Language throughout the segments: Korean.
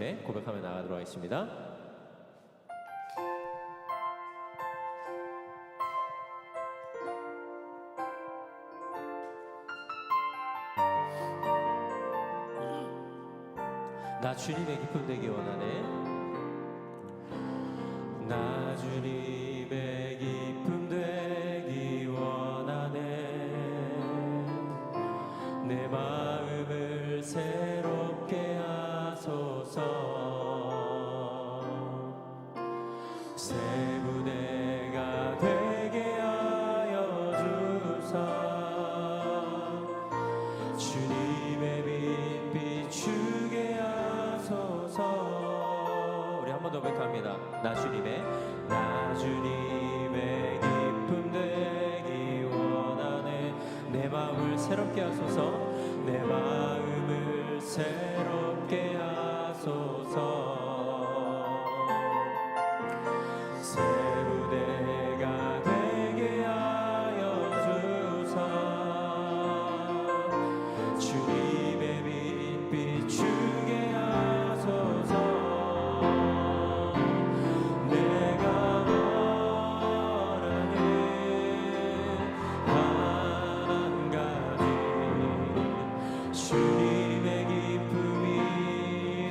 예배 고백하며 나가도록 하겠습니다. 나 주님의 기쁨 되기 원하네. 나 주님의 기쁨 되기 원하네. 내 마음을 새롭게 하소서. 새 부대가 되게 하여 주사. 주님의 빛 비추게 하소서. 우리 한 번 더 고백합니다. 나 주님의 기쁨 되기 원하네. 내 마음을 새롭게 하소서. 내 마음을 새롭게 하소서. 새 부대가 되게 하여 주사. 주님의 빛 비추게 하소서. 내가 원하는 한 가지 주님의 기쁨이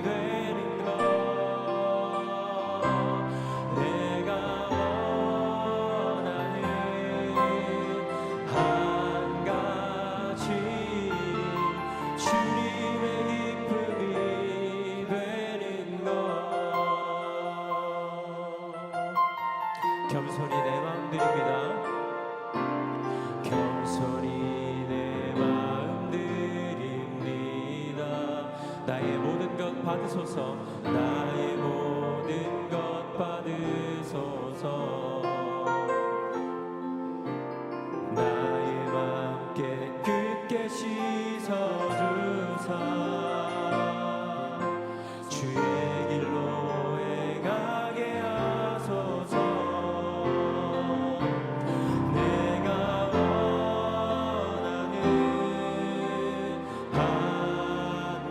되는 것. 내가 원하는 한 가지 주님의 기쁨이 되는 것. 겸손히 내 마음 드립니다. 겸손히 내 마음 드립니다. 나의 모든 것 받으소서. 나의 모든 것 받으소서. 나의 맘 깨끗게 씻어주사. 주의 길로 행하게 하소서. 내가 원하는 한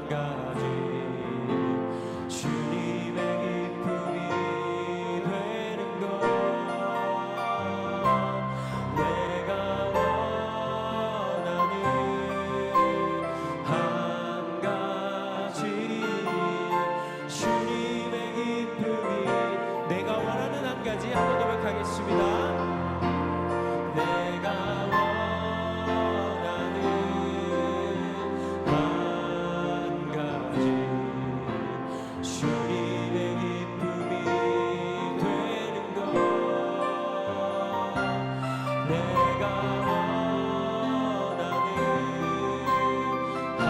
가지 주님의 기쁨이 되는 것. 내가 원하는 한 가지 주님의 기쁨이. 내가 원하는 한 가지 한 번 더 고백하겠습니다. 내가 원하는 한 가지 주님의 기쁨이 되는 것. 내가 원하는 한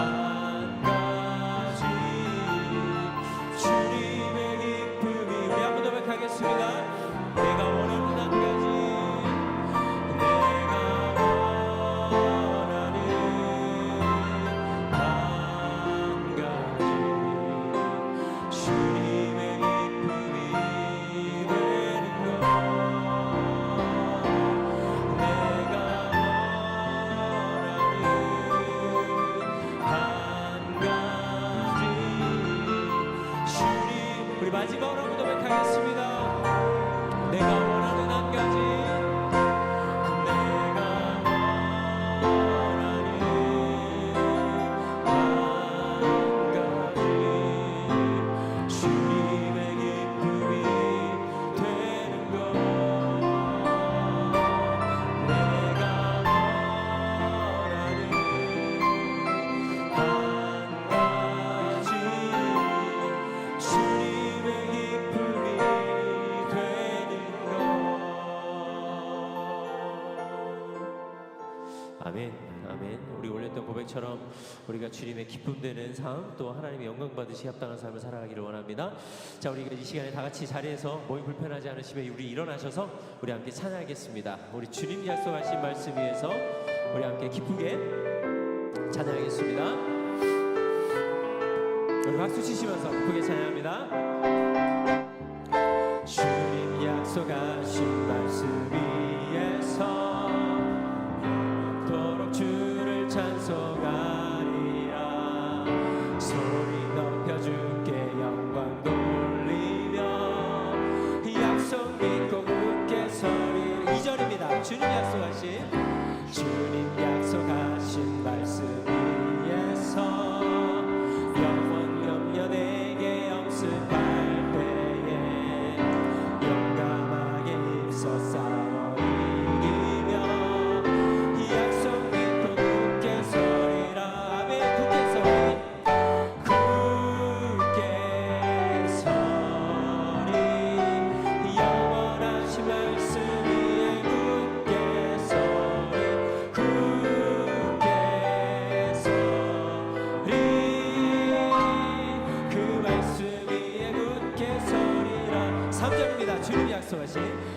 가지 주님의 기쁨이. 우리 한 번 더 고백하겠습니다. 내가 원하는 한 가지. 내가 원하는 한 가지 주님의 기쁨이 되는 것. 내가 원하는 한 가지 주님. 우리 마지막으로 한 번 더 고백하겠습니다. 내가 원하는 한 가지. 내가 원하는 한 가지 주님의 기쁨이 되는 것. 내가 원하는 한 가지 주님의 기쁨이 되는 것. 아멘, 아멘. 우리 올렸던 고백처럼 우리가 주님의 기쁨 되는 삶, 또 하나님의 영광 받으시 합당한 삶을 살아가기를 원합니다. 자, 우리가 이 시간에 다 같이 자리에서 몸이 불편하지 않으시면 우리 일어나셔서 우리 함께 찬양하겠습니다. 우리 주님 약속하신 말씀 위에서 우리 함께 기쁘게 찬양하겠습니다. 우리 박수 치시면서 기쁘게 찬양합니다. 주님 약속하신 말씀 위에서 영원토록 주를 찬송하리라. 소리 높여 주께 영광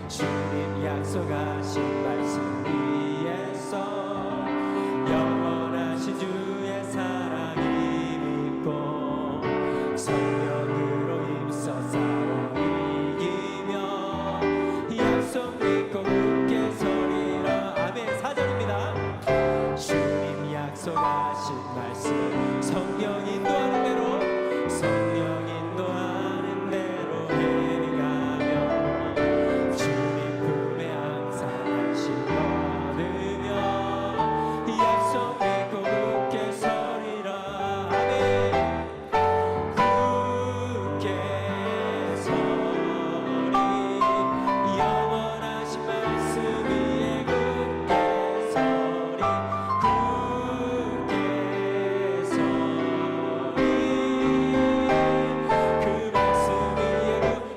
주님 약속하신 말씀 위에서 영원하신 주의 사랑이 믿고 성령으로 힘써 싸워 이기며 약속 믿고 굳게 서리라. 아멘. 4절입니다. 주님 약속하신 말씀 성령 인도하는 대로 성령 인도하는 대로 행하며 주님 품에 항상 안식 얻으며 약속 믿고 굳게 서리라. 아멘. 굳게 서리 영원하신 말씀 위에 굳게 서리 굳게 서리 그 말씀 위에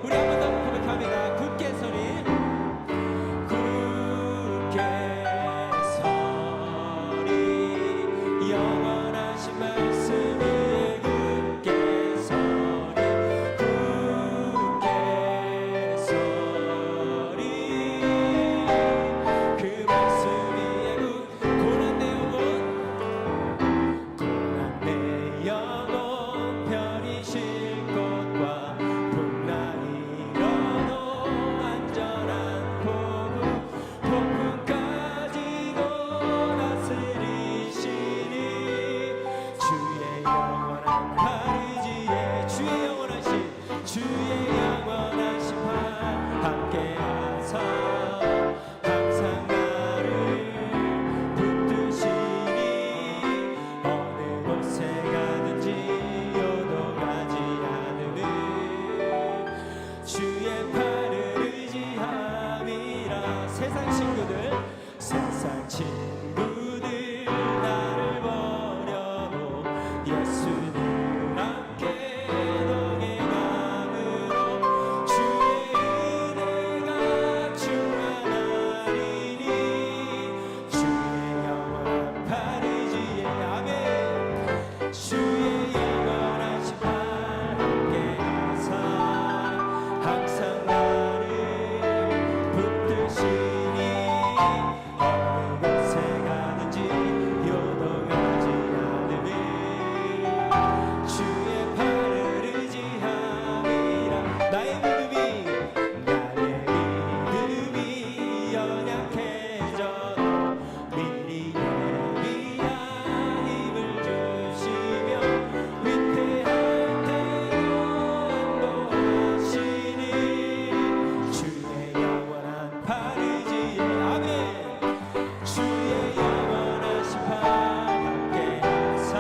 우리 한 번 더 고백합니다. 굳게 서리 굳게 서리 영원하신 말씀 위에 굳게 서리 굳게 서리 그 말씀 위에 고난 내 영혼 고난 내 영혼 편히 쉴 곳과 풍랑이 일어도 안전한 포구 폭풍까지도 다스리시니 주의 영원한 팔 의지에 주의 영원하신 팔 함께하사 항상 나를 붙드시니 어느 곳에 가든지 요동하지 않으는 주의 팔을 의지함이라. 세상 친구들 나를 버려도 예수는 함께 동행함으로 주의 은혜가 충만하리니 주의 영원한 팔 의지에. 아멘. 주의 영원하신 팔 함께하사 항상 나를 붙드시니 어느 곳에 가든지 요동하지 않으니 주의 팔을 의지함이라. 나의 믿음이 연약해져도 미리 예비한 힘을 주시며 위태할 때도 인도하시니 주의 영원한 팔 의지에. 아멘. 주의 영원하신 팔 함께하사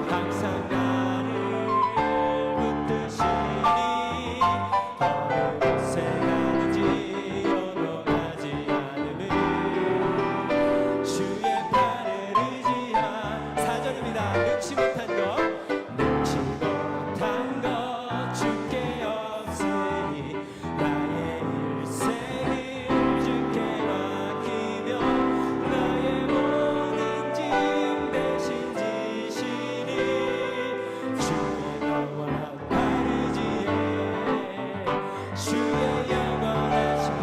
항상 나를 붙드시니 어느 곳에 가든지 요동하지 않으면 주의 팔을 의지한. 4절입니다. 능치 못한 것 주께 없으니 나의 일생을 주께 맡기며 나의 모든 짐 대신 지시니 주의 영원한 팔 의지에 주의 영원하신 팔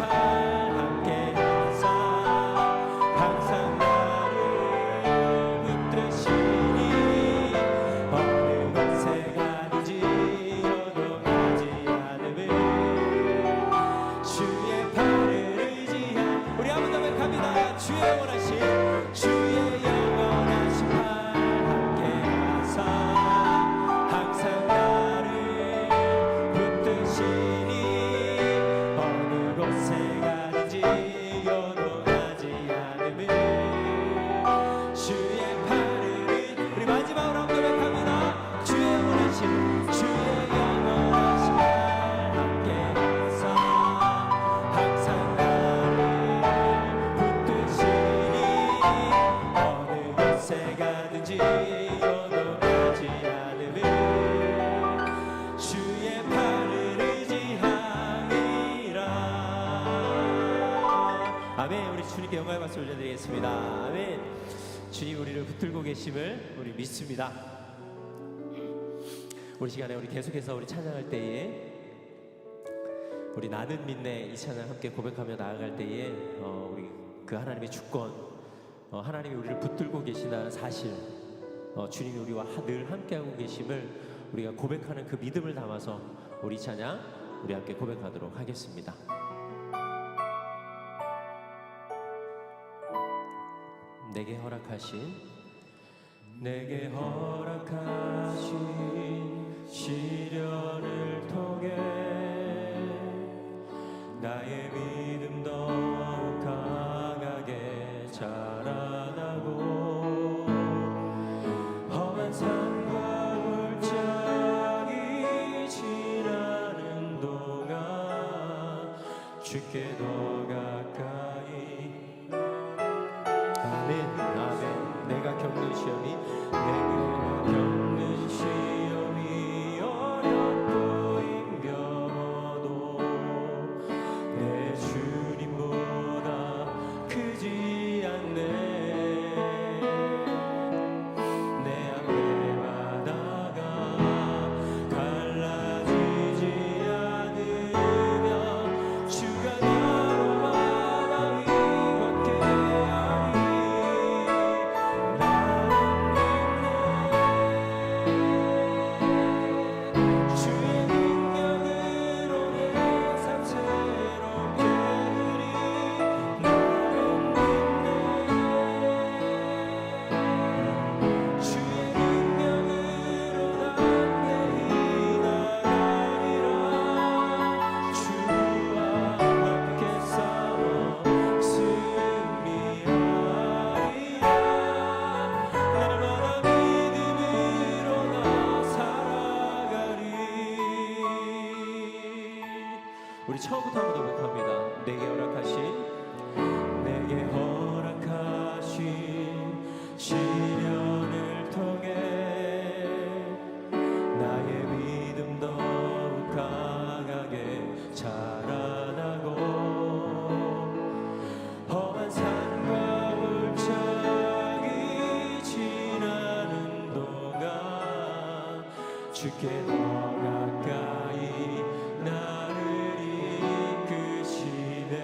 함께하사 항상 나를 붙드시니 어느 곳에 가든지 요동하지 않으면 주의 팔을 의지한. 우리 한 번 더 고백합니다. 주의 영원하신 팔 함께하사 항상 나를 붙드시니 어느 곳에 가든지 요동하지 않으면 주의 팔을 우리 마지막으로 한번 고백합니다. 주의 영원하신 팔 함께하사 항상 나를 붙드시니 어느 곳에 가든지 요동하지 않으면 주의 팔을 의지함이라. 아멘. 우리 주님께 영광의 박수 올려드리겠습니다. 아멘. 주님 우리를 붙들고 계심을 우리 믿습니다. 우리 시간에 우리 계속해서 우리 찬양할 때에 우리 나는 믿네 이 찬양 함께 고백하며 나아갈 때에 우리 그 하나님의 주권, 하나님이 우리를 붙들고 계시다는 사실, 주님이 우리와 늘 함께하고 계심을 우리가 고백하는 그 믿음을 담아서 우리 찬양 우리 함께 고백하도록 하겠습니다. 내게 허락하신 시련을 통해 나의 믿음 더욱 강하게 자라나고 험한 산과 골짜기 지나는 동안 주께 더 가까이. 아멘 아멘. 내가 겪는 시험이 어렵고 힘겨워도 내 주님보다 크지 않네. 내 앞에 바다가 갈라지지 않으면 주가 나로 바람이 걷게 하리. 주의 능력으로 내 삶 새롭게 하리. 나는 믿네. 주의 능력으로 난 내일 나가리라. 주와 함께 싸워 승리하리라. 날마다 믿음으로 나 살아가리. 우리 처음부터 한번 더 고백합니다. 내게 허락하신 시련을 통해 나의 믿음 더욱 강하게 자라나고 험한 산과 골짜기 지나는 동안 주께 더 가까이 나를 이끄시네.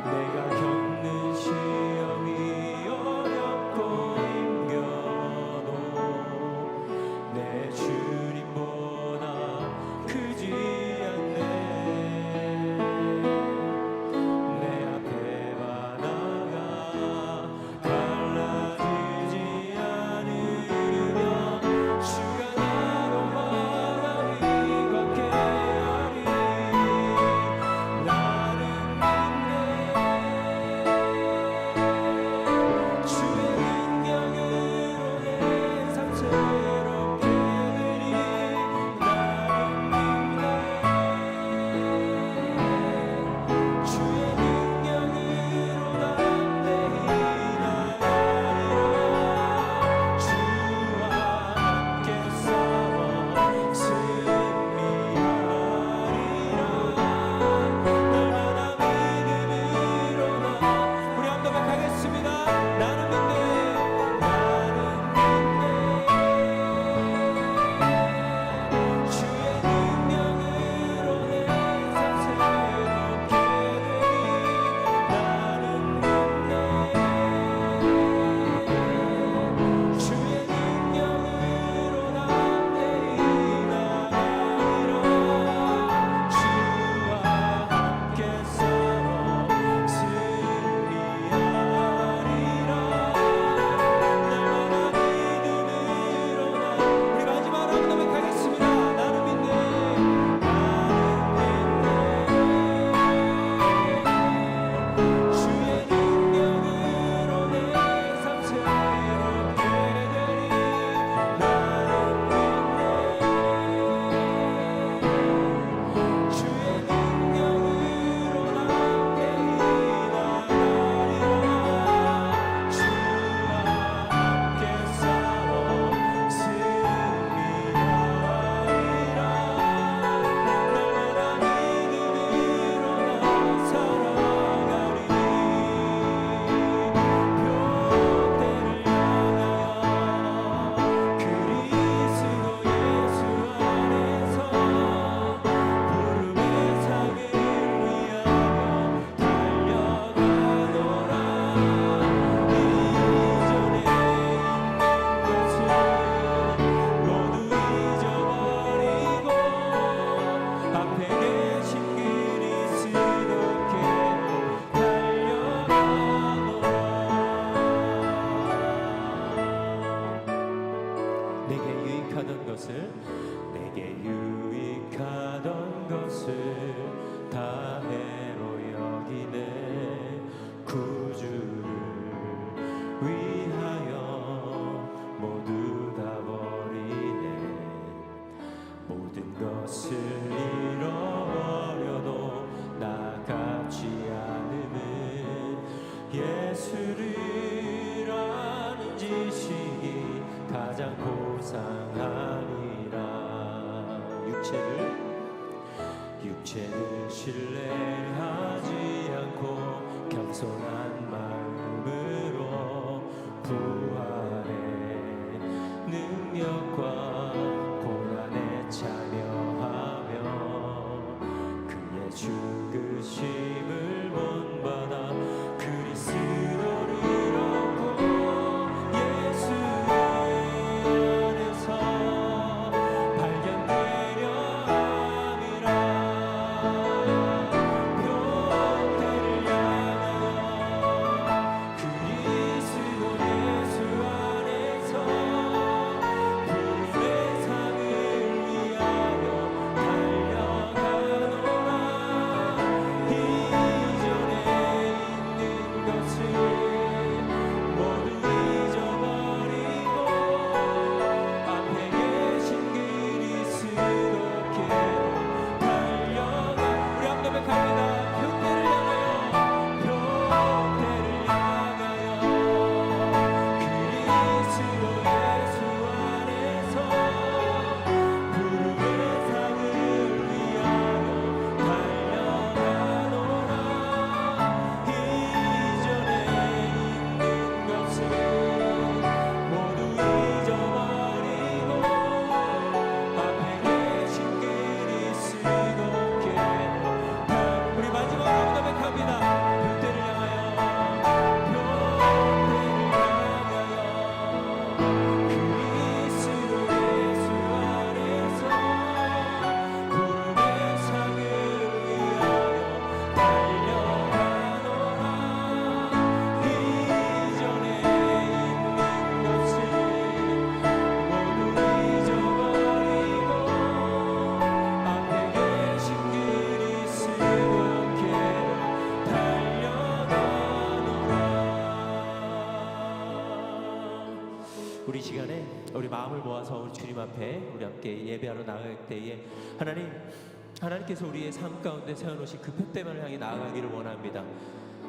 내가 겪는 시험이 어렵고 힘겨워도 내 주님보다 크지 않네. 내 앞에 바다가 갈라지지 않으면 주가 나로 모든 것을 잃어버려도 나같지 않음은 예수를 아는 지식이 가장 고상하니라. 육체를 신뢰하지 않고 겸손한 마음으로 부활의 능력과 고난에 참여하며 그의 죽으심을 본받아 그리스도를 얻고 예수 안에서 발견되려 함이라. 표대를 향하여 그리스도 예수 안에서 부름의 상을 위하여 달려가노라. 이전에 있는 것을 모두 잊어버리고 앞에 계신 그리스도께로 달려가. 우리 한번 고백합니다. 표대를 향하여 그리스도 예수 안에서 부름의 상을 위하여 달려가노라. 이전에 있는 것을 모두 잊어버리고 앞에 계신 그리스도께로. 우리 마지막으로 한번 고백합니다. 표대를 향하여 그리스도 예수 안에서 부름의 상을 위하여 달려가노라. 이전에 있는 것을 모두 잊어버리고 앞에 계신 그리스도께로 달려가노라. 우리 시간에 우리 마음을 모아서 우리 주님 앞에 우리 함께 예배하러 나갈 때에 하나님께서 우리의 삶 가운데 세워놓으신 그 표대만을 향해 나아가기를 원합니다.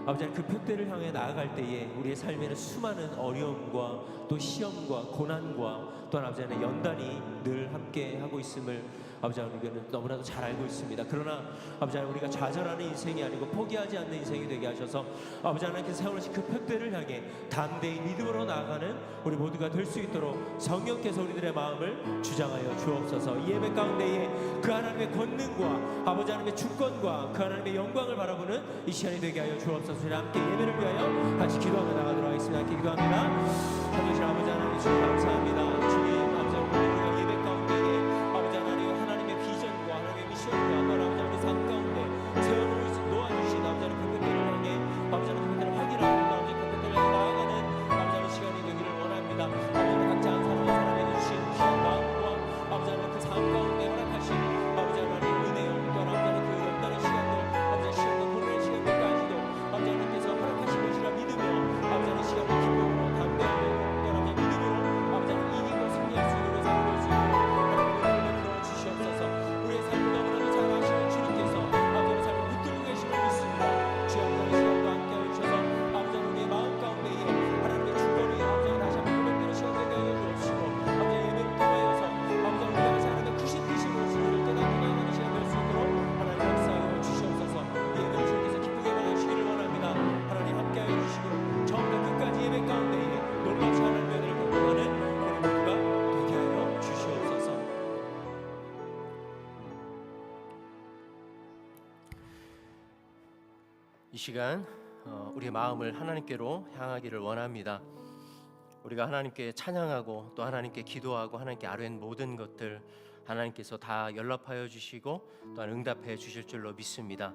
아버지 하나님, 그 표대를 향해 나아갈 때에 우리의 삶에는 수많은 어려움과 또 시험과 고난과 또한 아버지 하나님 연단이 늘 함께 하고 있음을 아버지 하나님 우리는 너무나도 잘 알고 있습니다. 그러나 아버지 하나님, 우리가 좌절하는 인생이 아니고 포기하지 않는 인생이 되게 하셔서 아버지 하나님께서 세워놓으신 그 표대를 향해 담대히 믿음으로 나아가는 우리 모두가 될 수 있도록 성령께서 우리들의 마음을 주장하여 주옵소서. 이 예배 가운데에 그 하나님의 권능과 아버지 하나님의 주권과 그 하나님의 영광을 바라보는 이 시간이 되게 하여 주옵소서. 우리 함께 예배를 위하여 같이 기도하며 나가도록 하겠습니다. 함께 기도합니다. 하나님 아버지 하나님 주님 감사합니다. 주님 아버지 하나님, 우리가 예배 가운데에 아버지 하나님 하나님의 비전과 하나님의 미션과 또 아버지 하나님 삶 가운데 놓아주신 아버지 하나님 그 표대를 향해 아버지 하나님 그 표대를 확인하고 아버지 그 표대를 향해 나아가는 아버지 하나님 시간이 되기를 원합니다. 아버지 하나님 각자 한 사람을 사랑해 주신 귀한 마음과 아버지 하나님 그 삶 가운데 허락하신 아버지 하나님 은혜요 또한 아버지 하나님 그 연단의 시간들 아버지 하나님 시간과 고난의 시간들까지도 아버지 하나님께서 허락하신 것이라 믿으며 아버지 하나님 시간을 기쁨으로 담대하며 또한 아버지 하나님 믿음으로 아버지 하나님 이기고 승리할 수 있는 삶을 볼 수 있도록 하나님 은혜를 베풀어 주시옵소서. 우리의 삶을 너무나도 잘 아시는 주님께서 아버지 하나님 삶을 붙들고 계심을 믿습니다. 주여 하나님 시간도 함께하여 주셔서 아버지 하나님 우리의 마음 가운데에 하나님의 주권이 아버지 하나님 다시 한번 고백되는 시간 되게 하여 주옵시고 아버지 예배를 통하여서 아버지 하나님 우리가 다시 하나님의 크신 뜻으로 주님을 깨닫고 나아가는 시간 될 수 있도록 하나님 역사하여 주시옵소서. 예배를 주님께서 기쁘게 받아주시기를 원합니다. 하나님 함께하여 주시고 처음부터 끝까지 예배 가운데에 놀랍지 않은 은혜를 경험하는 우리 모두가 되게 하여 주시옵소서. 이 시간 우리의 마음을 하나님께로 향하기를 원합니다. 우리가 하나님께 찬양하고 또 하나님께 기도하고 하나님께 아뢰는 모든 것들 하나님께서 다 연락하여 주시고 또한 응답해 주실 줄로 믿습니다.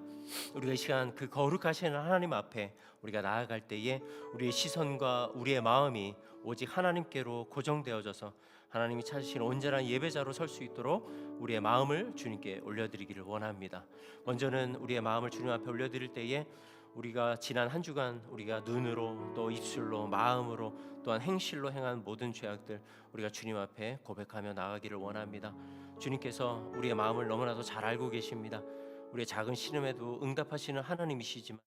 우리가 이 시간 그 거룩하신 하나님 앞에 우리가 나아갈 때에 우리의 시선과 우리의 마음이 오직 하나님께로 고정되어져서 하나님이 찾으신 온전한 예배자로 설 수 있도록 우리의 마음을 주님께 올려드리기를 원합니다. 먼저는 우리의 마음을 주님 앞에 올려드릴 때에 우리가 지난 한 주간 우리가 눈으로 또 입술로 마음으로 또한 행실로 행한 모든 죄악들 우리가 주님 앞에 고백하며 나가기를 원합니다. 주님께서 우리의 마음을 너무나도 잘 알고 계십니다. 우리의 작은 신음에도 응답하시는 하나님이시지만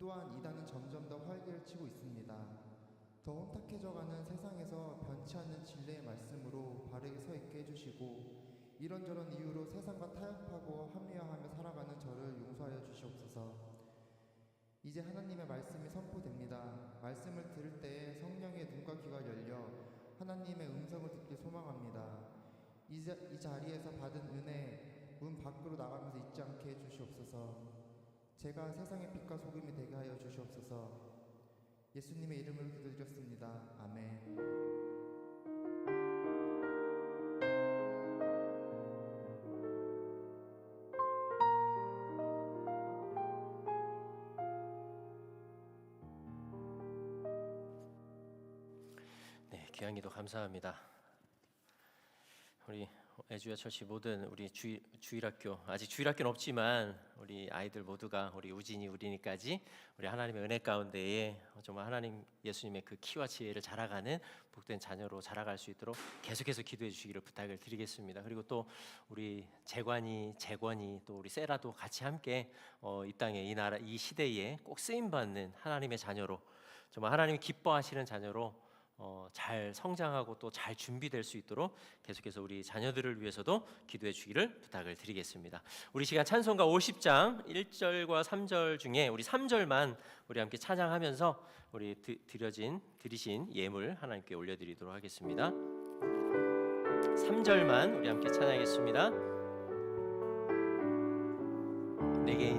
또한 이단은 점점 더 활기를 치고 있습니다. 더 혼탁해져가는 세상에서 변치 않는 진리의 말씀으로 바르게 서 있게 해주시고 이런저런 이유로 세상과 타협하고 합리화하며 살아가는 저를 용서하여 주시옵소서. 이제 하나님의 말씀이 선포됩니다. 말씀을 들을 때에 성령의 눈과 귀가 열려 하나님의 음성을 듣길 소망합니다. 이 자리에서 받은 은혜 문 밖으로 나가면서 잊지 않게 해주시옵소서. 제가 세상의 빛과 소금이 되게 하여 주시옵소서. 예수님의 이름으로 기도드렸습니다. 아멘. 네, 귀한 기도 감사합니다. 우리 애주야 철치 모든 우리 주일학교, 아직 주일학교는 없지만 우리 아이들 모두가 우리 우진이 우린이까지 우리 하나님의 은혜 가운데에 정말 하나님 예수님의 그 키와 지혜를 자라가는 복된 자녀로 자라갈 수 있도록 계속해서 기도해 주시기를 부탁을 드리겠습니다. 그리고 또 우리 재관이 또 우리 세라도 같이 함께 이 땅에 이 나라 이 시대에 꼭 쓰임 받는 하나님의 자녀로 정말 하나님이 기뻐하시는 자녀로 잘 성장하고 또 잘 준비될 수 있도록 계속해서 우리 자녀들을 위해서도 기도해 주기를 부탁을 드리겠습니다. 우리 시간 찬송가 50장 1절과 3절 중에 우리 3절만 우리 함께 찬양하면서 우리 드리신 예물 하나님께 올려드리도록 하겠습니다. 3절만 우리 함께 찬양하겠습니다. 내게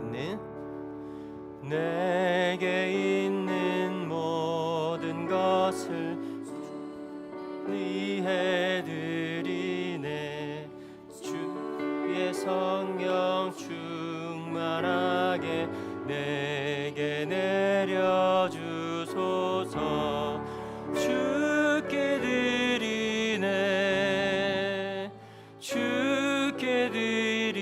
있는 모든 것을 위해 드리네. 주의 성령 충만하게 내게 내려주소서. 주께 드리네.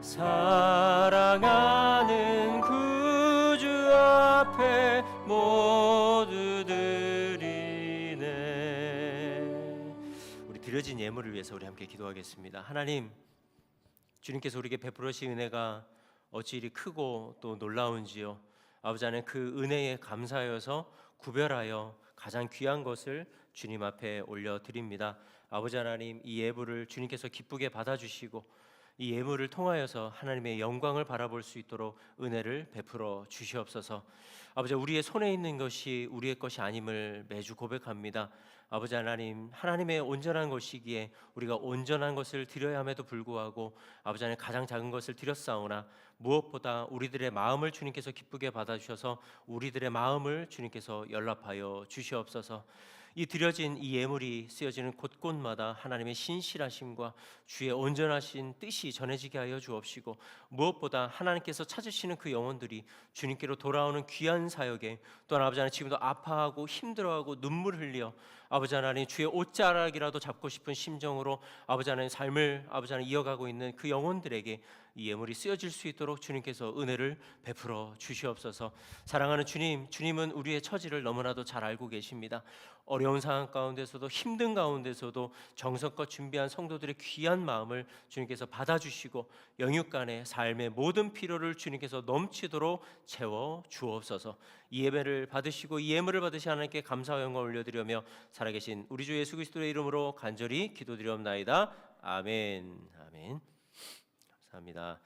사랑하는 구주 앞에 모두 드리네. 우리 드려진 예물을 위해서 우리 함께 기도하겠습니다. 하나님, 주님께서 우리에게 베풀어 주신 은혜가 어찌 이리 크고 또 놀라운지요. 아버지 하나님, 그 은혜에 감사하여서 구별하여 가장 귀한 것을 주님 앞에 올려드립니다. 아버지 하나님, 이 예물을 주님께서 기쁘게 받아주시고 이 예물을 통하여서 하나님의 영광을 바라볼 수 있도록 은혜를 베풀어 주시옵소서. 아버지, 우리의 손에 있는 것이 우리의 것이 아님을 매주 고백합니다. 아버지 하나님, 하나님의 온전한 것이기에 우리가 온전한 것을 드려야 함에도 불구하고 아버지 하나님, 가장 작은 것을 드렸사오나 무엇보다 우리들의 마음을 주님께서 기쁘게 받아주셔서 우리들의 마음을 주님께서 연락하여 주시옵소서. 이 드려진 이 예물이 쓰여지는 곳곳마다 하나님의 신실하심과 주의 온전하신 뜻이 전해지게 하여 주옵시고, 무엇보다 하나님께서 찾으시는 그 영혼들이 주님께로 돌아오는 귀한 사역에, 또한 아버지 하나님, 지금도 아파하고 힘들어하고 눈물 흘려 아버지 하나님 주의 옷자락이라도 잡고 싶은 심정으로 아버지 하나님 삶을 아버지 하나님 이어가고 있는 그 영혼들에게 이 예물이 쓰여질 수 있도록 주님께서 은혜를 베풀어 주시옵소서. 사랑하는 주님, 주님은 우리의 처지를 너무나도 잘 알고 계십니다. 어려운 상황 가운데서도 힘든 가운데서도 정성껏 준비한 성도들의 귀한 마음을 주님께서 받아주시고 영육간의 삶의 모든 필요를 주님께서 넘치도록 채워 주옵소서. 이 예배를 받으시고 이 예물을 받으신 하나님께 감사와 영광을 올려드리며 살아계신 우리 주 예수 그리스도의 이름으로 간절히 기도드리옵나이다. 아멘. 아멘. 감사합니다.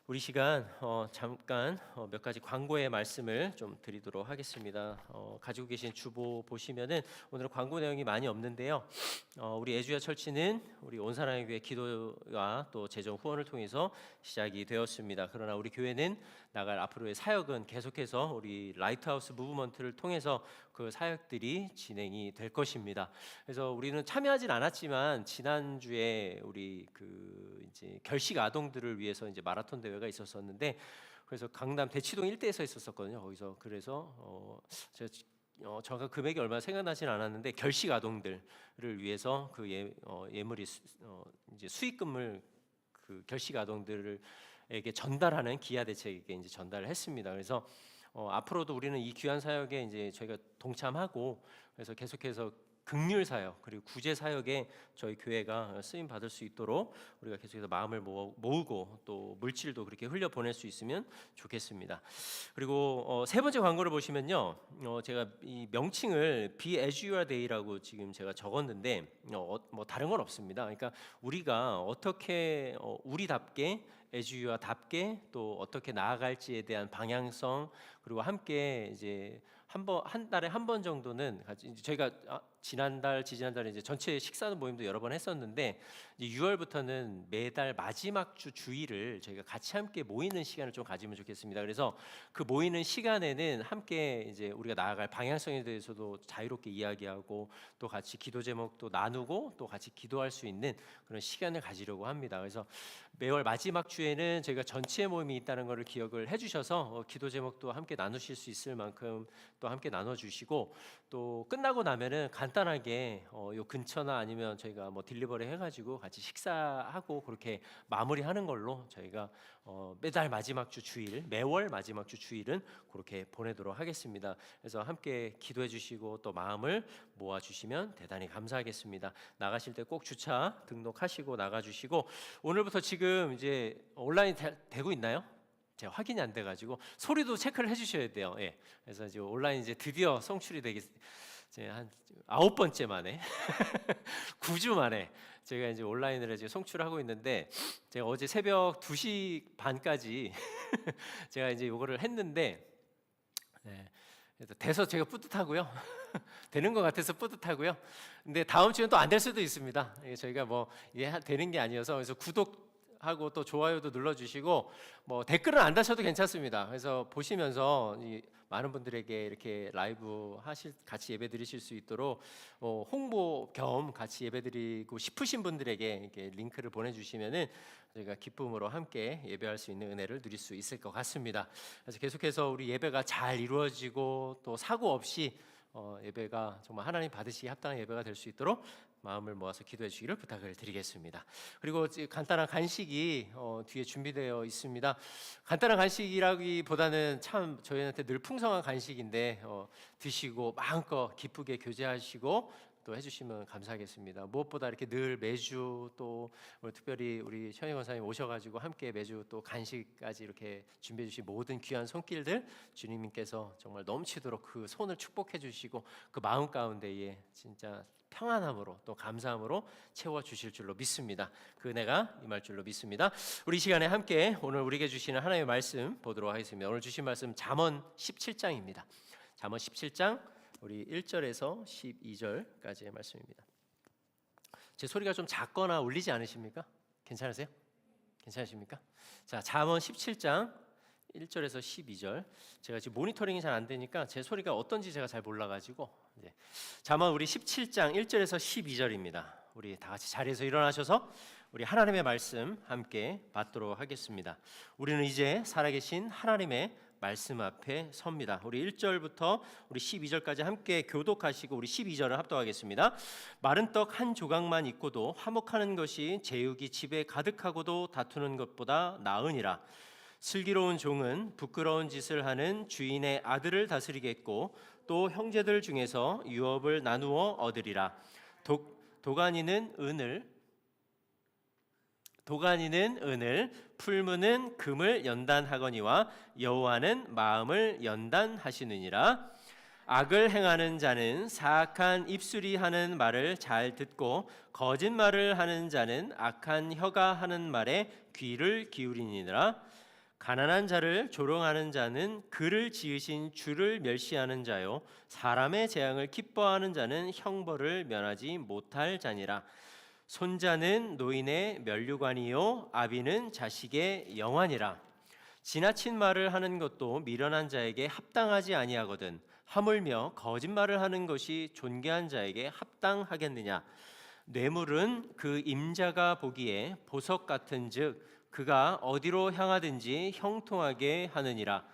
우리 시간 잠깐 몇 가지 광고의 말씀을 좀 드리도록 하겠습니다. 가지고 계신 주보 보시면은 오늘은 광고 내용이 많이 없는데요. 우리 애주야 철치는 우리 온 사랑의 교회 기도와 또 재정 후원을 통해서 시작이 되었습니다. 그러나 우리 교회는 나갈 앞으로의 사역은 계속해서 우리 라이트하우스 무브먼트를 통해서 그 사역들이 진행이 될 것입니다. 그래서 우리는 참여하진 않았지만 지난주에 우리 그 이제 결식 아동들을 위해서 이제 마라톤 대회가 있었었는데, 그래서 강남 대치동 일대에서 있었었거든요. 거기서 그래서 제가 정확한 금액이 얼마 생각나진 않았는데 결식 아동들을 위해서 그 예물이 이제 수익금을 그 결식 아동들에게 전달하는 기아 대책에게 이제 전달을 했습니다. 그래서 앞으로도 우리는 이 귀한 사역에 이제 저희가 동참하고 그래서 계속해서 긍휼 사역 그리고 구제 사역에 저희 교회가 쓰임 받을 수 있도록 우리가 계속해서 마음을 모으고 또 물질도 그렇게 흘려 보낼 수 있으면 좋겠습니다. 그리고 세 번째 광고를 보시면요, 제가 이 명칭을 Be as you are day라고 지금 제가 적었는데 뭐 다른 건 없습니다. 그러니까 우리가 어떻게 우리답게 as you are-답게 또 어떻게 나아갈지에 대한 방향성, 그리고 함께 이제 한 달에 한 번 정도는 같이 저희가 지난달 지지난달에 이제 전체 식사 모임도 여러 번 했었는데, 이제 6월부터는 매달 마지막 주 주일을 저희가 같이 함께 모이는 시간을 좀 가지면 좋겠습니다. 그래서 그 모이는 시간에는 함께 이제 우리가 나아갈 방향성에 대해서도 자유롭게 이야기하고 또 같이 기도 제목도 나누고 또 같이 기도할 수 있는 그런 시간을 가지려고 합니다. 그래서 매월 마지막 주에는 저희가 전체 모임이 있다는 것을 기억을 해주셔서 기도 제목도 함께 나누실 수 있을 만큼 또 함께 나눠주시고, 또 끝나고 나면은 간단하게 요 근처나 아니면 저희가 뭐 딜리버리 해가지고 같이 식사하고 그렇게 마무리하는 걸로 저희가 매달 마지막 주 주일, 매월 마지막 주 주일은 그렇게 보내도록 하겠습니다. 그래서 함께 기도해 주시고 또 마음을 모아 주시면 대단히 감사하겠습니다. 나가실 때 꼭 주차 등록하시고 나가 주시고, 오늘부터 지금 이제 온라인 되고 있나요? 제가 확인이 안 돼가지고 소리도 체크를 해주셔야 돼요. 예. 그래서 이제 온라인 이제 드디어 송출이 이제 한 9번째 만에 9주 만에 제가 이제 온라인을 이제 송출하고 있는데, 제가 어제 새벽 2시 반까지 제가 이제 이거를 했는데, 네. 돼서 제가 뿌듯하고요. 되는 것 같아서 뿌듯하고요. 근데 다음 주엔 또 안 될 수도 있습니다. 저희가 뭐 이게 되는 게 아니어서, 그래서 구독하고 또 좋아요도 눌러주시고 뭐 댓글은 안 다셔도 괜찮습니다. 그래서 보시면서 많은 분들에게 이렇게 라이브 같이 예배 드리실 수 있도록 홍보 겸 같이 예배 드리고 싶으신 분들에게 이렇게 링크를 보내주시면은 저희가 기쁨으로 함께 예배할 수 있는 은혜를 누릴 수 있을 것 같습니다. 그래서 계속해서 우리 예배가 잘 이루어지고 또 사고 없이 예배가 정말 하나님 받으시기 합당한 예배가 될 수 있도록 마음을 모아서 기도해 주시기를 부탁을 드리겠습니다. 그리고 간단한 간식이 뒤에 준비되어 있습니다. 간단한 간식이라기보다는 참 저희한테 늘 풍성한 간식인데 드시고 마음껏 기쁘게 교제하시고 또 해주시면 감사하겠습니다. 무엇보다 이렇게 늘 매주 또 특별히 우리 현희 권사님 오셔가지고 함께 매주 또 간식까지 이렇게 준비해 주신 모든 귀한 손길들 주님께서 정말 넘치도록 그 손을 축복해 주시고 그 마음 가운데에 진짜 평안함으로 또 감사함으로 채워 주실 줄로 믿습니다. 그 은혜가 임할 줄로 믿습니다. 우리 시간에 함께 오늘 우리에게 주시는 하나님의 말씀 보도록 하겠습니다. 오늘 주신 말씀 잠언 17장입니다. 잠언 17장 우리 1절에서 12절까지의 말씀입니다. 제 소리가 좀 작거나 울리지 않으십니까? 괜찮으세요? 괜찮으십니까? 자, 잠언 17장 1절에서 12절. 제가 지금 모니터링이 잘 안 되니까 제 소리가 어떤지 제가 잘 몰라가지고 이제 잠언 우리 17장 1절에서 12절입니다. 우리 다 같이 자리에서 일어나셔서 우리 하나님의 말씀 함께 받도록 하겠습니다. 우리는 이제 살아계신 하나님의 말씀 앞에 섭니다. 우리 1절부터 우리 12절까지 함께 교독하시고 우리 12절을 합독하겠습니다. 마른 떡 한 조각만 있고도 화목하는 것이 제육이 집에 가득하고도 다투는 것보다 나으니라. 슬기로운 종은 부끄러운 짓을 하는 주인의 아들을 다스리겠고 또 형제들 중에서 유업을 나누어 얻으리라. 도가니는 은을, 풀무는 금을 연단하거니와 여호와는 마음을 연단하시느니라. 악을 행하는 자는 사악한 입술이 하는 말을 잘 듣고 거짓말을 하는 자는 악한 혀가 하는 말에 귀를 기울이니라. 가난한 자를 조롱하는 자는 그를 지으신 주를 멸시하는 자요, 사람의 재앙을 기뻐하는 자는 형벌을 면하지 못할 자니라. 손자는 노인의 면류관이요 아비는 자식의 영환이라. 지나친 말을 하는 것도 미련한 자에게 합당하지 아니하거든 하물며 거짓말을 하는 것이 존귀한 자에게 합당하겠느냐. 뇌물은 그 임자가 보기에 보석 같은즉 그가 어디로 향하든지 형통하게 하느니라.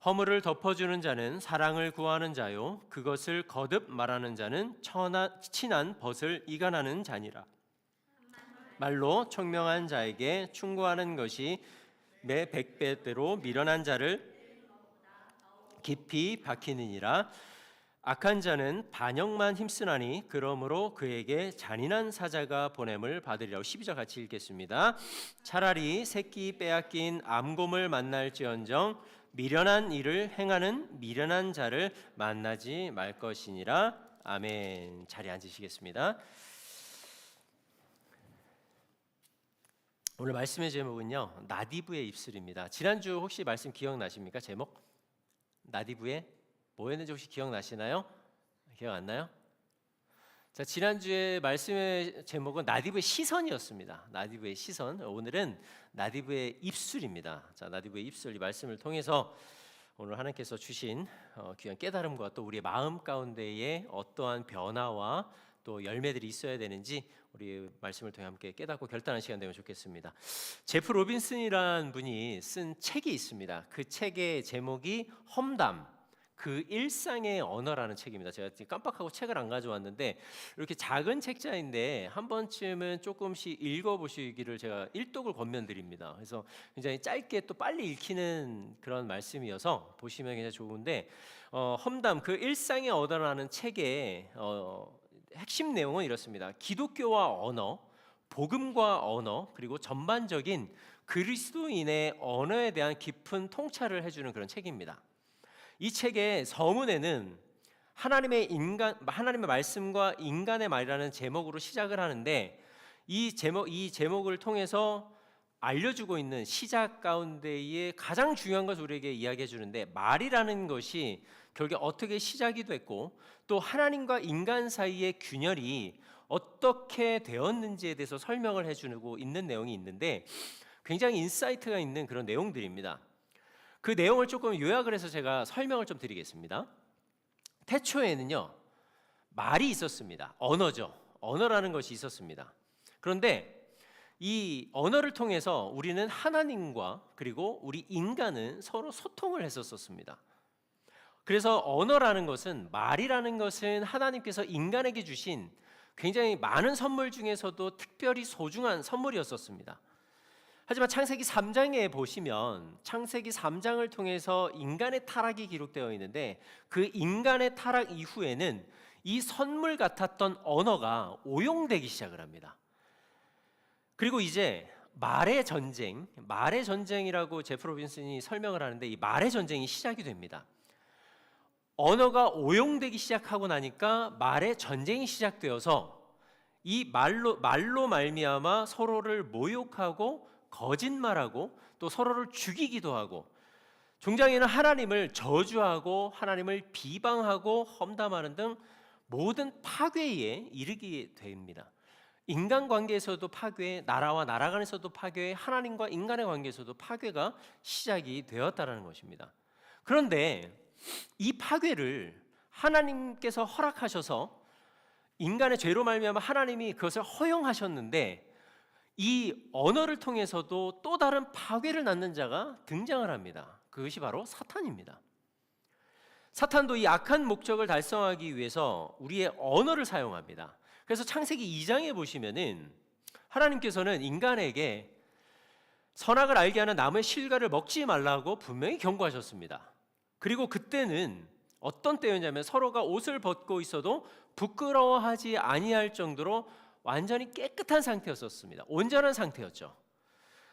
허물을 덮어주는 자는 사랑을 구하는 자요 그것을 거듭 말하는 자는 친한 벗을 이간하는 자니라. 말로 총명한 자에게 충고하는 것이 매 100배대로 미련한 자를 깊이 박히느니라. 악한 자는 반역만 힘쓰나니 그러므로 그에게 잔인한 사자가 보냄을 받으리라고. 12절 같이 읽겠습니다. 차라리 새끼 빼앗긴 암곰을 만날지언정 미련한 일을 행하는 미련한 자를 만나지 말 것이니라. 아멘. 자리에 앉으시겠습니다. 오늘 말씀의 제목은요, 나디브의 입술입니다. 지난주 혹시 말씀 기억나십니까? 제목? 나디브의 뭐였는지 혹시 기억나시나요? 기억 안 나요? 자, 지난주에 말씀의 제목은 나디브의 시선이었습니다. 나디브의 시선. 오늘은 나디브의 입술입니다. 자, 나디브의 입술, 이 말씀을 통해서 오늘 하나님께서 주신 귀한 깨달음과 또 우리의 마음 가운데에 어떠한 변화와 또 열매들이 있어야 되는지 우리 말씀을 통해 함께 깨닫고 결단하는 시간 되면 좋겠습니다. 제프 로빈슨이라는 분이 쓴 책이 있습니다. 그 책의 제목이 험담, 그 일상의 언어라는 책입니다. 제가 깜빡하고 책을 안 가져왔는데 이렇게 작은 책자인데 한 번쯤은 조금씩 읽어보시기를 제가 일독을 권면드립니다. 그래서 굉장히 짧게 또 빨리 읽히는 그런 말씀이어서 보시면 굉장히 좋은데, 험담, 그 일상의 언어라는 책의 핵심 내용은 이렇습니다. 기독교와 언어, 복음과 언어, 그리고 전반적인 그리스도인의 언어에 대한 깊은 통찰을 해주는 그런 책입니다. 이 책의 서문에는 하나님의 말씀과 인간의 말이라는 제목으로 시작을 하는데, 이 제목을 통해서 알려주고 있는 시작 가운데에 가장 중요한 것을 우리에게 이야기해 주는데, 말이라는 것이 결국에 어떻게 시작이 됐고 또 하나님과 인간 사이의 균열이 어떻게 되었는지에 대해서 설명을 해주고 있는 내용이 있는데, 굉장히 인사이트가 있는 그런 내용들입니다. 그 내용을 조금 요약을 해서 제가 설명을 좀 드리겠습니다. 태초에는요, 말이 있었습니다. 언어죠. 언어라는 것이 있었습니다. 그런데 이 언어를 통해서 우리는 하나님과 그리고 우리 인간은 서로 소통을 했었습니다. 그래서 언어라는 것은, 말이라는 것은 하나님께서 인간에게 주신 굉장히 많은 선물 중에서도 특별히 소중한 선물이었었습니다. 하지만 창세기 3장에 보시면 창세기 3장을 통해서 인간의 타락이 기록되어 있는데, 그 인간의 타락 이후에는 이 선물 같았던 언어가 오용되기 시작을 합니다. 그리고 이제 말의 전쟁이라고 제프 로빈슨이 설명을 하는데, 이 말의 전쟁이 시작이 됩니다. 언어가 오용되기 시작하고 나니까 말의 전쟁이 시작되어서 이 말로 말미암아 서로를 모욕하고 거짓말하고 또 서로를 죽이기도 하고, 종장에는 하나님을 저주하고 하나님을 비방하고 험담하는 등 모든 파괴에 이르게 됩니다. 인간관계에서도 파괴, 나라와 나라 간에서도 파괴, 하나님과 인간의 관계에서도 파괴가 시작이 되었다는 것입니다. 그런데 이 파괴를 하나님께서 허락하셔서 인간의 죄로 말미암아 하나님이 그것을 허용하셨는데, 이 언어를 통해서도 또 다른 파괴를 낳는 자가 등장을 합니다. 그것이 바로 사탄입니다. 사탄도 이 악한 목적을 달성하기 위해서 우리의 언어를 사용합니다. 그래서 창세기 2장에 보시면은 하나님께서는 인간에게 선악을 알게 하는 나무의 실과를 먹지 말라고 분명히 경고하셨습니다. 그리고 그때는 어떤 때였냐면, 서로가 옷을 벗고 있어도 부끄러워하지 아니할 정도로 완전히 깨끗한 상태였었습니다. 온전한 상태였죠.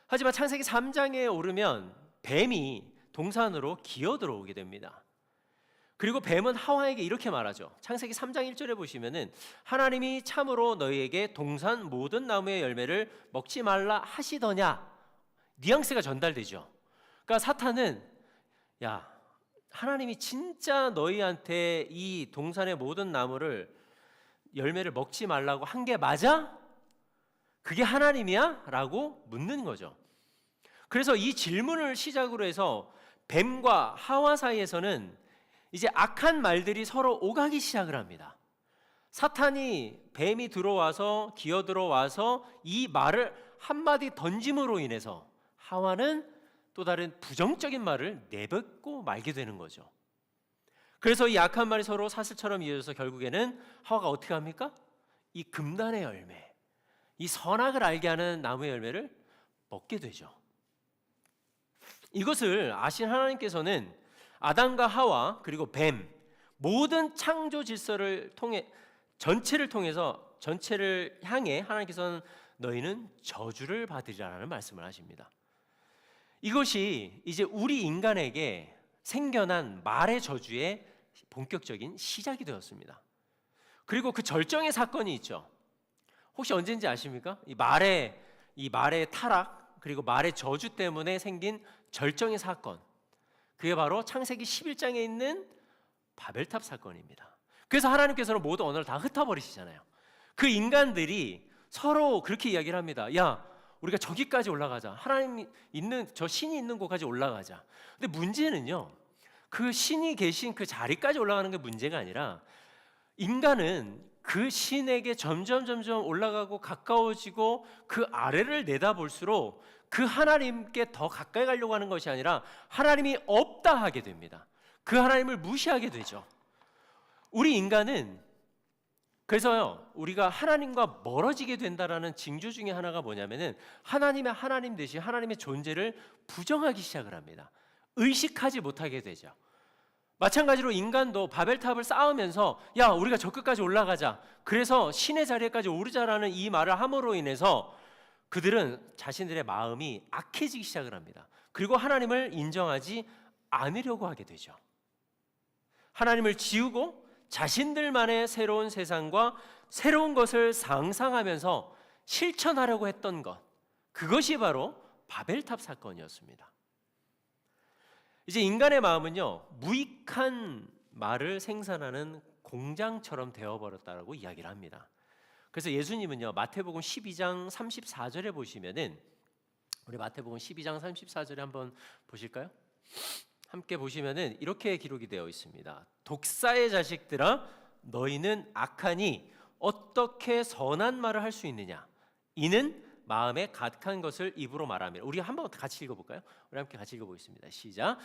하지만 창세기 3장에 오르면 뱀이 동산으로 기어들어오게 됩니다. 그리고 뱀은 하와에게 이렇게 말하죠. 창세기 3장 1절에 보시면은 하나님이 참으로 너희에게 동산 모든 나무의 열매를 먹지 말라 하시더냐, 뉘앙스가 전달되죠. 그러니까 사탄은, 야, 하나님이 진짜 너희한테 이 동산의 모든 나무를 열매를 먹지 말라고 한 게 맞아? 그게 하나님이야? 라고 묻는 거죠. 그래서 이 질문을 시작으로 해서 뱀과 하와 사이에서는 이제 악한 말들이 서로 오가기 시작을 합니다. 사탄이, 뱀이 들어와서 기어 들어와서 이 말을 한마디 던짐으로 인해서 하와는 또 다른 부정적인 말을 내뱉고 말게 되는 거죠. 그래서 이 악한 말이 서로 사슬처럼 이어져서 결국에는 하와가 어떻게 합니까? 이 금단의 열매, 이 선악을 알게 하는 나무의 열매를 먹게 되죠. 이것을 아신 하나님께서는 아담과 하와 그리고 뱀 모든 창조 질서를 통해 전체를 향해 하나님께서는 너희는 저주를 받으리라는 말씀을 하십니다. 이것이 이제 우리 인간에게 생겨난 말의 저주의 본격적인 시작이 되었습니다. 그리고 그 절정의 사건이 있죠. 혹시 언제인지 아십니까? 이 말의 타락 그리고 말의 저주 때문에 생긴 절정의 사건, 그게 바로 창세기 11장에 있는 바벨탑 사건입니다. 그래서 하나님께서는 모든 언어를 다 흩어버리시잖아요. 그 인간들이 서로 그렇게 이야기를 합니다. 야, 우리가 저기까지 올라가자. 하나님 있는 저 신이 있는 곳까지 올라가자. 근데 문제는요, 그 신이 계신 그 자리까지 올라가는 게 문제가 아니라 인간은 그 신에게 점점 올라가고 가까워지고 그 아래를 내다볼수록 그 하나님께 더 가까이 가려고 하는 것이 아니라 하나님이 없다 하게 됩니다. 그 하나님을 무시하게 되죠. 우리 인간은 그래서요, 우리가 하나님과 멀어지게 된다라는 징조 중에 하나가 뭐냐면은 하나님의 하나님 대신 하나님의 존재를 부정하기 시작을 합니다. 의식하지 못하게 되죠. 마찬가지로 인간도 바벨탑을 쌓으면서 야, 우리가 저 끝까지 올라가자, 그래서 신의 자리에까지 오르자라는 이 말을 함으로 인해서 그들은 자신들의 마음이 악해지기 시작을 합니다. 그리고 하나님을 인정하지 않으려고 하게 되죠. 하나님을 지우고 자신들만의 새로운 세상과 새로운 것을 상상하면서 실천하려고 했던 것, 그것이 바로 바벨탑 사건이었습니다. 이제 인간의 마음은요, 무익한 말을 생산하는 공장처럼 되어버렸다라고 이야기를 합니다. 그래서 예수님은요, 마태복음 12장 34절에 보시면은, 우리 마태복음 12장 34절에 한번 보실까요? 함께 보시면은 이렇게 기록이 되어 있습니다. 독사의 자식들아, 너희는 악하니 어떻게 선한 말을 할 수 있느냐? 이는 마음에 가득한 것을 입으로 말하며. 우리 한번 같이 읽어볼까요? 우리 함께 같이 읽어보겠습니다. 시작.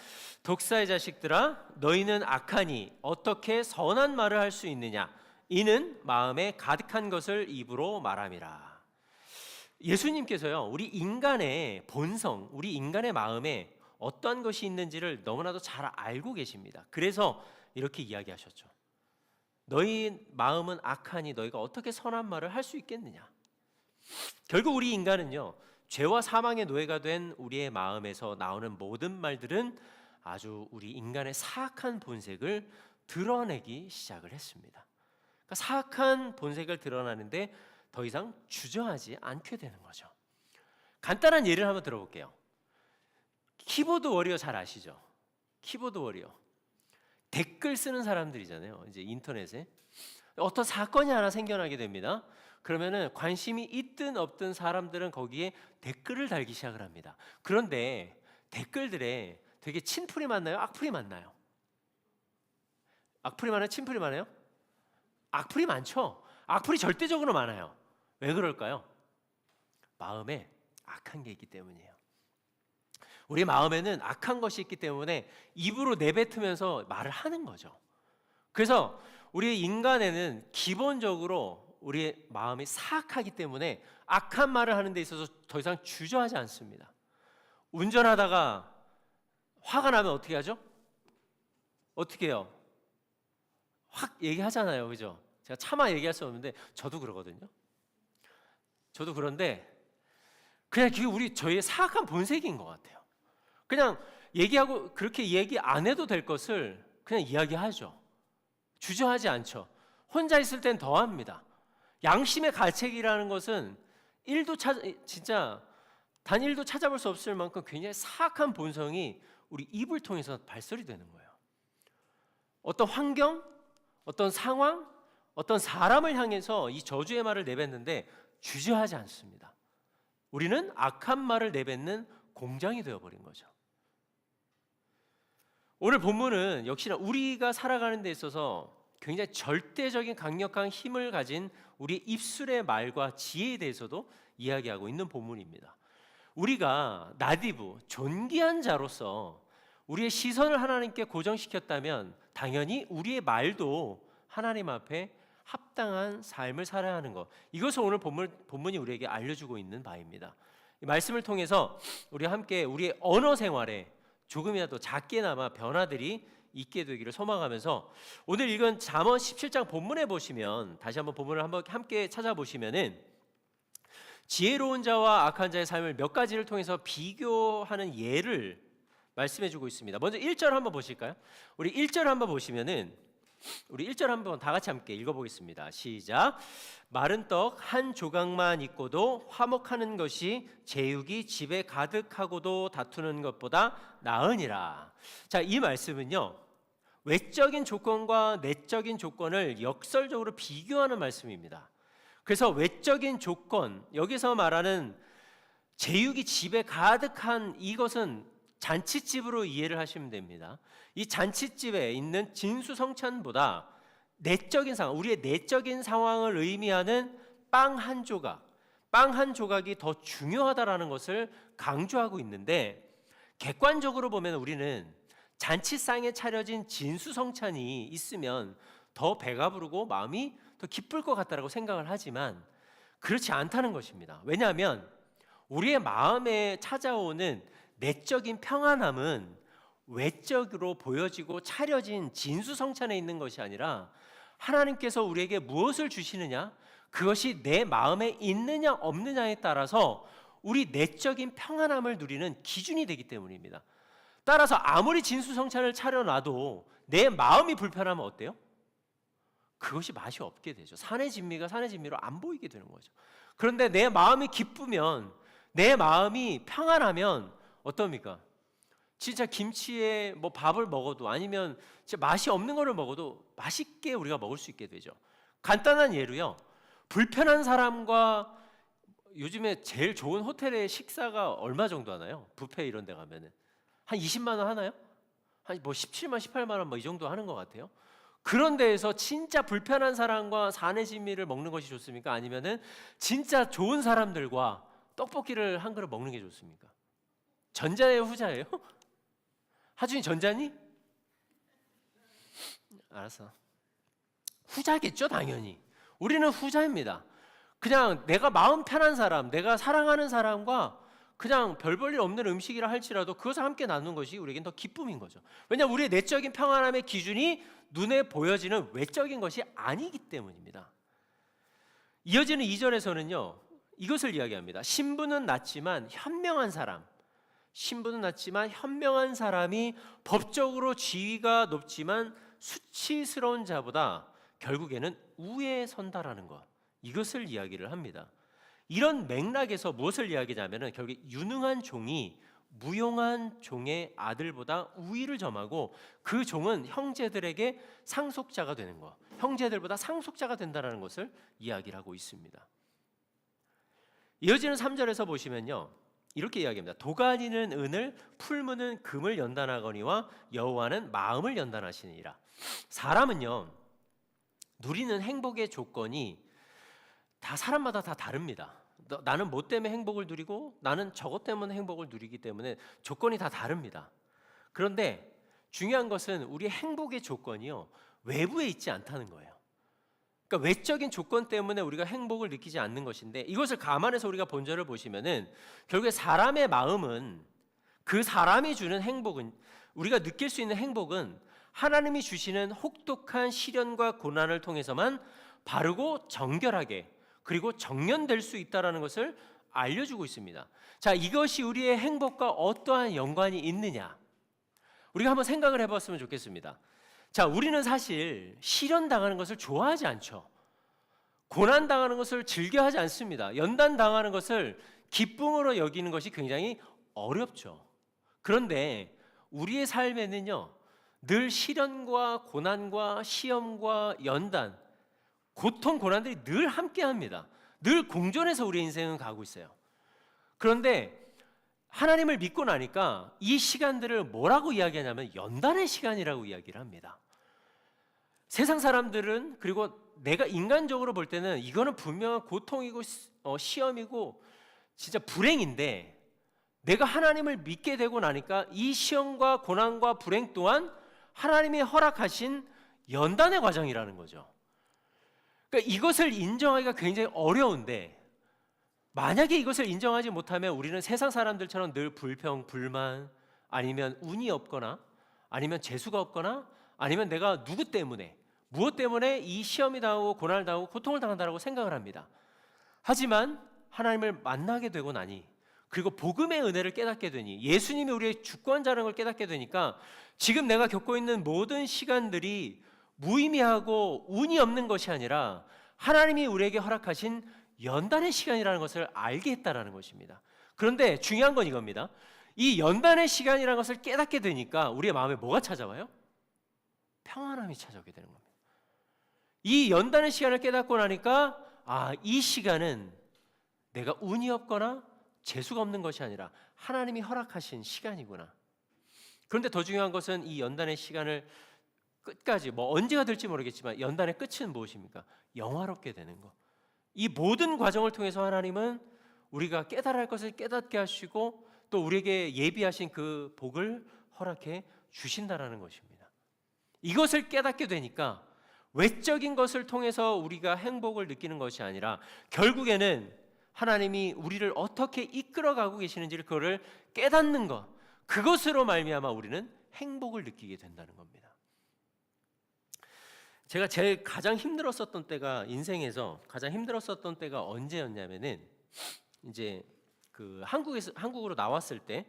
독사의 자식들아, 너희는 악하니 어떻게 선한 말을 할 수 있느냐? 이는 마음에 가득한 것을 입으로 말함이라. 예수님께서요, 우리 인간의 본성, 우리 인간의 마음에 어떤 것이 있는지를 너무나도 잘 알고 계십니다. 그래서 이렇게 이야기하셨죠. 너희 마음은 악하니 너희가 어떻게 선한 말을 할 수 있겠느냐? 결국 우리 인간은요, 죄와 사망의 노예가 된 우리의 마음에서 나오는 모든 말들은 아주 우리 인간의 사악한 본색을 드러내기 시작을 했습니다. 그러니까 사악한 본색을 드러나는데 더 이상 주저하지 않게 되는 거죠. 간단한 예를 한번 들어볼게요. 키보드 워리어 잘 아시죠? 키보드 워리어. 댓글 쓰는 사람들이잖아요. 이제 인터넷에 어떤 사건이 하나 생겨나게 됩니다. 그러면은 관심이 있든 없든 사람들은 거기에 댓글을 달기 시작을 합니다. 그런데 댓글들에 되게 친풀이 많나요? 악플이 많나요? 악플이 많아요? 친풀이 많아요? 악플이 많죠. 악플이 절대적으로 많아요. 왜 그럴까요? 마음에 악한 게 있기 때문이에요. 우리 마음에는 악한 것이 있기 때문에 입으로 내뱉으면서 말을 하는 거죠. 그래서 우리 인간에는 기본적으로 우리의 마음이 사악하기 때문에 악한 말을 하는 데 있어서 더 이상 주저하지 않습니다. 운전하다가 화가 나면 어떻게 하죠? 어떻게 해요? 확 얘기하잖아요, 그죠? 제가 차마 얘기할 수 없는데 저도 그러거든요. 저도 그런데 그냥 그게 저희의 사악한 본색인 것 같아요. 그냥 얘기하고 그렇게 얘기 안 해도 될 것을 그냥 이야기하죠. 주저하지 않죠. 혼자 있을 땐 더 합니다. 양심의 가책이라는 것은 진짜 단 1도 찾아볼 수 없을 만큼 굉장히 사악한 본성이 우리 입을 통해서 발설이 되는 거예요. 어떤 환경, 어떤 상황, 어떤 사람을 향해서 이 저주의 말을 내뱉는데 주저하지 않습니다. 우리는 악한 말을 내뱉는 공장이 되어버린 거죠. 오늘 본문은 역시나 우리가 살아가는 데 있어서 굉장히 절대적인 강력한 힘을 가진 우리 입술의 말과 지혜에 대해서도 이야기하고 있는 본문입니다. 우리가 나디브, 존귀한 자로서 우리의 시선을 하나님께 고정시켰다면 당연히 우리의 말도 하나님 앞에 합당한 삶을 살아야 하는 것, 이것을 오늘 본문이 우리에게 알려주고 있는 바입니다. 이 말씀을 통해서 우리 함께 우리의 언어 생활에 조금이라도 작게나마 변화들이 있게 되기를 소망하면서 오늘 읽은 잠언 17장 본문에 보시면 다시 한번 본문을 한번 함께 찾아보시면은 지혜로운 자와 악한 자의 삶을 몇 가지를 통해서 비교하는 예를 말씀해 주고 있습니다. 먼저 1절 한번 보실까요? 우리 1절 한번 보시면은 우리 1절 한번 다 같이 함께 읽어보겠습니다. 시작. 마른 떡 한 조각만 있고도 화목하는 것이 제육이 집에 가득하고도 다투는 것보다 나으니라. 자, 이 말씀은요, 외적인 조건과 내적인 조건을 역설적으로 비교하는 말씀입니다. 그래서 외적인 조건, 여기서 말하는 제육이 집에 가득한 이것은 잔치집으로 이해를 하시면 됩니다. 이 잔치집에 있는 진수성찬보다 내적인 상황, 우리의 내적인 상황을 의미하는 빵 한 조각, 빵 한 조각이 더 중요하다라는 것을 강조하고 있는데, 객관적으로 보면 우리는 잔치상에 차려진 진수성찬이 있으면 더 배가 부르고 마음이 더 기쁠 것 같다라고 생각을 하지만 그렇지 않다는 것입니다. 왜냐하면 우리의 마음에 찾아오는 내적인 평안함은 외적으로 보여지고 차려진 진수성찬에 있는 것이 아니라 하나님께서 우리에게 무엇을 주시느냐, 그것이 내 마음에 있느냐 없느냐에 따라서 우리 내적인 평안함을 누리는 기준이 되기 때문입니다. 따라서 아무리 진수성찬을 차려놔도 내 마음이 불편하면 어때요? 그것이 맛이 없게 되죠. 산의 진미가 산의 진미로 안 보이게 되는 거죠. 그런데 내 마음이 기쁘면, 내 마음이 평안하면 어떻습니까? 진짜 김치에 뭐 밥을 먹어도 아니면 진짜 맛이 없는 거를 먹어도 맛있게 우리가 먹을 수 있게 되죠. 간단한 예로요, 불편한 사람과 요즘에 제일 좋은 호텔의 식사가 얼마 정도 하나요? 뷔페 이런 데 가면은 한 20만 원 하나요? 한 뭐 17만 18만 원 뭐 이 정도 하는 것 같아요. 그런 데에서 진짜 불편한 사람과 산의 진미를 먹는 것이 좋습니까? 아니면은 진짜 좋은 사람들과 떡볶이를 한 그릇 먹는 게 좋습니까? 전자예요, 후자예요? 하준이 전자니? 알았어. 후자겠죠, 당연히. 우리는 후자입니다. 그냥 내가 마음 편한 사람, 내가 사랑하는 사람과 그냥 별 볼 일 없는 음식이라 할지라도 그것을 함께 나누는 것이 우리에겐 더 기쁨인 거죠. 왜냐하면 우리의 내적인 평안함의 기준이 눈에 보여지는 외적인 것이 아니기 때문입니다. 이어지는 2절에서는요, 이것을 이야기합니다. 신분은 낮지만 현명한 사람, 신분은 낮지만 현명한 사람이 법적으로 지위가 높지만 수치스러운 자보다 결국에는 우에 선다라는 것, 이것을 이야기를 합니다. 이런 맥락에서 무엇을 이야기하냐면 결국 유능한 종이 무용한 종의 아들보다 우위를 점하고 그 종은 형제들에게 상속자가 되는 것, 형제들보다 상속자가 된다는 것을 이야기를 하고 있습니다. 이어지는 3절에서 보시면요, 이렇게 이야기합니다. 도가니는 은을, 풀무는 금을 연단하거니와 여호와는 마음을 연단하시니라. 사람은요, 누리는 행복의 조건이 다 사람마다 다 다릅니다. 나는 뭐 때문에 행복을 누리고 나는 저것 때문에 행복을 누리기 때문에 조건이 다 다릅니다. 그런데 중요한 것은 우리의 행복의 조건이요, 외부에 있지 않다는 거예요. 그러니까 외적인 조건 때문에 우리가 행복을 느끼지 않는 것인데, 이것을 감안해서 우리가 본절을 보시면은 결국에 사람의 마음은, 그 사람이 주는 행복은, 우리가 느낄 수 있는 행복은 하나님이 주시는 혹독한 시련과 고난을 통해서만 바르고 정결하게 그리고 정련될 수 있다는 것을 알려주고 있습니다. 자, 이것이 우리의 행복과 어떠한 연관이 있느냐, 우리가 한번 생각을 해봤으면 좋겠습니다. 자, 우리는 사실 시련당하는 것을 좋아하지 않죠. 고난당하는 것을 즐겨하지 않습니다. 연단당하는 것을 기쁨으로 여기는 것이 굉장히 어렵죠. 그런데 우리의 삶에는요, 늘 시련과 고난과 시험과 연단, 고통, 고난들이 늘 함께합니다. 늘 공존해서 우리의 인생은 가고 있어요. 그런데 하나님을 믿고 나니까 이 시간들을 뭐라고 이야기하냐면 연단의 시간이라고 이야기를 합니다. 세상 사람들은, 그리고 내가 인간적으로 볼 때는 이거는 분명한 고통이고 시험이고 진짜 불행인데, 내가 하나님을 믿게 되고 나니까 이 시험과 고난과 불행 또한 하나님이 허락하신 연단의 과정이라는 거죠. 그러니까 이것을 인정하기가 굉장히 어려운데, 만약에 이것을 인정하지 못하면 우리는 세상 사람들처럼 늘 불평, 불만, 아니면 운이 없거나 아니면 재수가 없거나 아니면 내가 누구 때문에 무엇 때문에 이 시험이 당하고 고난을 당하고 고통을 당한다라고 생각을 합니다. 하지만 하나님을 만나게 되고 나니 그리고 복음의 은혜를 깨닫게 되니 예수님이 우리의 주권자라는 걸 깨닫게 되니까 지금 내가 겪고 있는 모든 시간들이 무의미하고 운이 없는 것이 아니라 하나님이 우리에게 허락하신 연단의 시간이라는 것을 알게 했다라는 것입니다. 그런데 중요한 건 이겁니다. 이 연단의 시간이라는 것을 깨닫게 되니까 우리의 마음에 뭐가 찾아와요? 평안함이 찾아오게 되는 겁니다. 이 연단의 시간을 깨닫고 나니까 이 시간은 내가 운이 없거나 재수가 없는 것이 아니라 하나님이 허락하신 시간이구나. 그런데 더 중요한 것은 이 연단의 시간을 끝까지 언제가 될지 모르겠지만 연단의 끝은 무엇입니까? 영화롭게 되는 것. 이 모든 과정을 통해서 하나님은 우리가 깨달아야 할 것을 깨닫게 하시고 또 우리에게 예비하신 그 복을 허락해 주신다라는 것입니다. 이것을 깨닫게 되니까 외적인 것을 통해서 우리가 행복을 느끼는 것이 아니라 결국에는 하나님이 우리를 어떻게 이끌어가고 계시는지를 그거를 깨닫는 것, 그것으로 말미암아 우리는 행복을 느끼게 된다는 겁니다. 제가 제일 가장 힘들었었던 때가 인생에서 가장 힘들었었던 때가 언제였냐면은 이제 그 한국으로 나왔을 때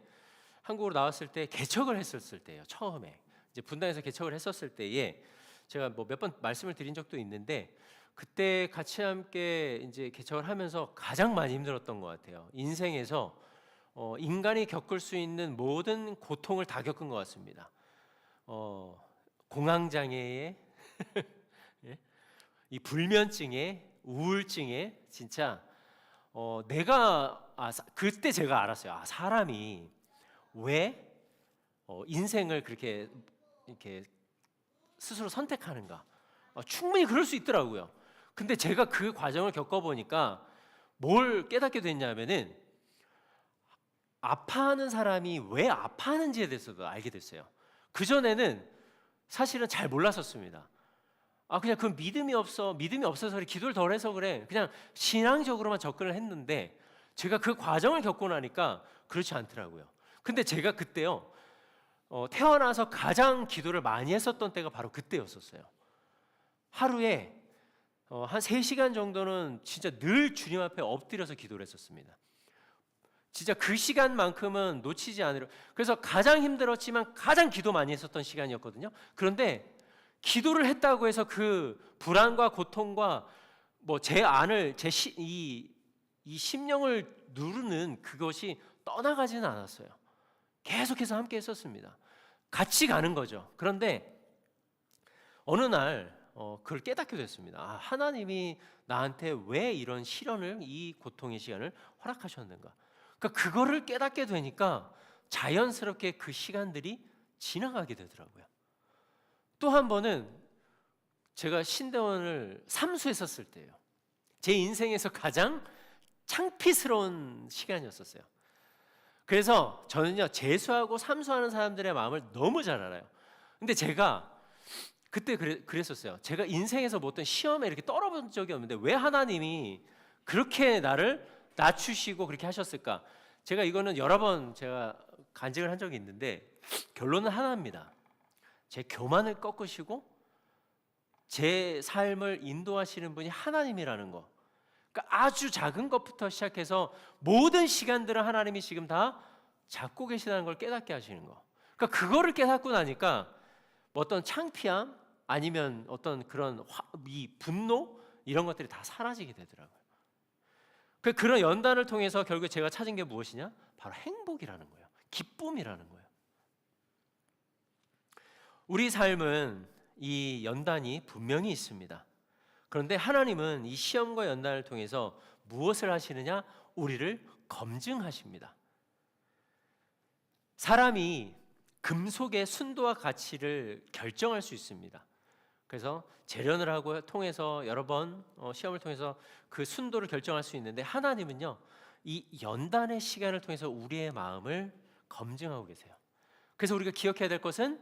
개척을 했었을 때예요. 처음에 이제 분당에서 개척을 했었을 때에 제가 몇 번 말씀을 드린 적도 있는데 그때 같이 함께 이제 개척을 하면서 가장 많이 힘들었던 것 같아요. 인생에서 인간이 겪을 수 있는 모든 고통을 다 겪은 것 같습니다. 공황장애에 이 불면증에 우울증에 진짜 그때 제가 알았어요. 사람이 왜 인생을 그렇게 이렇게 스스로 선택하는가? 충분히 그럴 수 있더라고요. 근데 제가 그 과정을 겪어보니까 뭘 깨닫게 됐냐면은 아파하는 사람이 왜 아파하는지에 대해서도 알게 됐어요. 그전에는 사실은 잘 몰랐었습니다. 그냥 그 믿음이 없어서 그래, 기도를 덜 해서 그래, 그냥 신앙적으로만 접근을 했는데 제가 그 과정을 겪고 나니까 그렇지 않더라고요. 근데 제가 그때요 태어나서 가장 기도를 많이 했었던 때가 바로 그때였었어요. 하루에 한 3시간 정도는 진짜 늘 주님 앞에 엎드려서 기도를 했었습니다. 진짜 그 시간만큼은 놓치지 않으려. 그래서 가장 힘들었지만 가장 기도 많이 했었던 시간이었거든요. 그런데 기도를 했다고 해서 그 불안과 고통과 이 심령을 누르는 그것이 떠나가지는 않았어요. 계속해서 함께 했었습니다. 같이 가는 거죠. 그런데 어느 날 그걸 깨닫게 됐습니다. 하나님이 나한테 왜 이런 시련을, 이 고통의 시간을 허락하셨는가. 그러니까 그거를 깨닫게 되니까 자연스럽게 그 시간들이 지나가게 되더라고요. 또 한 번은 제가 신대원을 삼수했었을 때예요. 제 인생에서 가장 창피스러운 시간이었었어요. 그래서 저는요 재수하고 삼수하는 사람들의 마음을 너무 잘 알아요. 근데 제가 그때 그랬었어요. 제가 인생에서 어떤 시험에 이렇게 떨어본 적이 없는데 왜 하나님이 그렇게 나를 낮추시고 그렇게 하셨을까? 제가 이거는 여러 번 제가 간증을 한 적이 있는데 결론은 하나입니다. 제 교만을 꺾으시고 제 삶을 인도하시는 분이 하나님이라는 거. 그러니까 아주 작은 것부터 시작해서 모든 시간들을 하나님이 지금 다 잡고 계시다는 걸 깨닫게 하시는 거. 그러니까 그거를 깨닫고 나니까 어떤 창피함 아니면 어떤 그런 이 분노 이런 것들이 다 사라지게 되더라고요. 그런 연단을 통해서 결국 제가 찾은 게 무엇이냐? 바로 행복이라는 거예요. 기쁨이라는 거예요. 우리 삶은 이 연단이 분명히 있습니다. 그런데 하나님은 이 시험과 연단을 통해서 무엇을 하시느냐? 우리를 검증하십니다. 사람이 금속의 순도와 가치를 결정할 수 있습니다. 그래서 재련을 하고 통해서 여러 번 시험을 통해서 그 순도를 결정할 수 있는데 하나님은요 이 연단의 시간을 통해서 우리의 마음을 검증하고 계세요. 그래서 우리가 기억해야 될 것은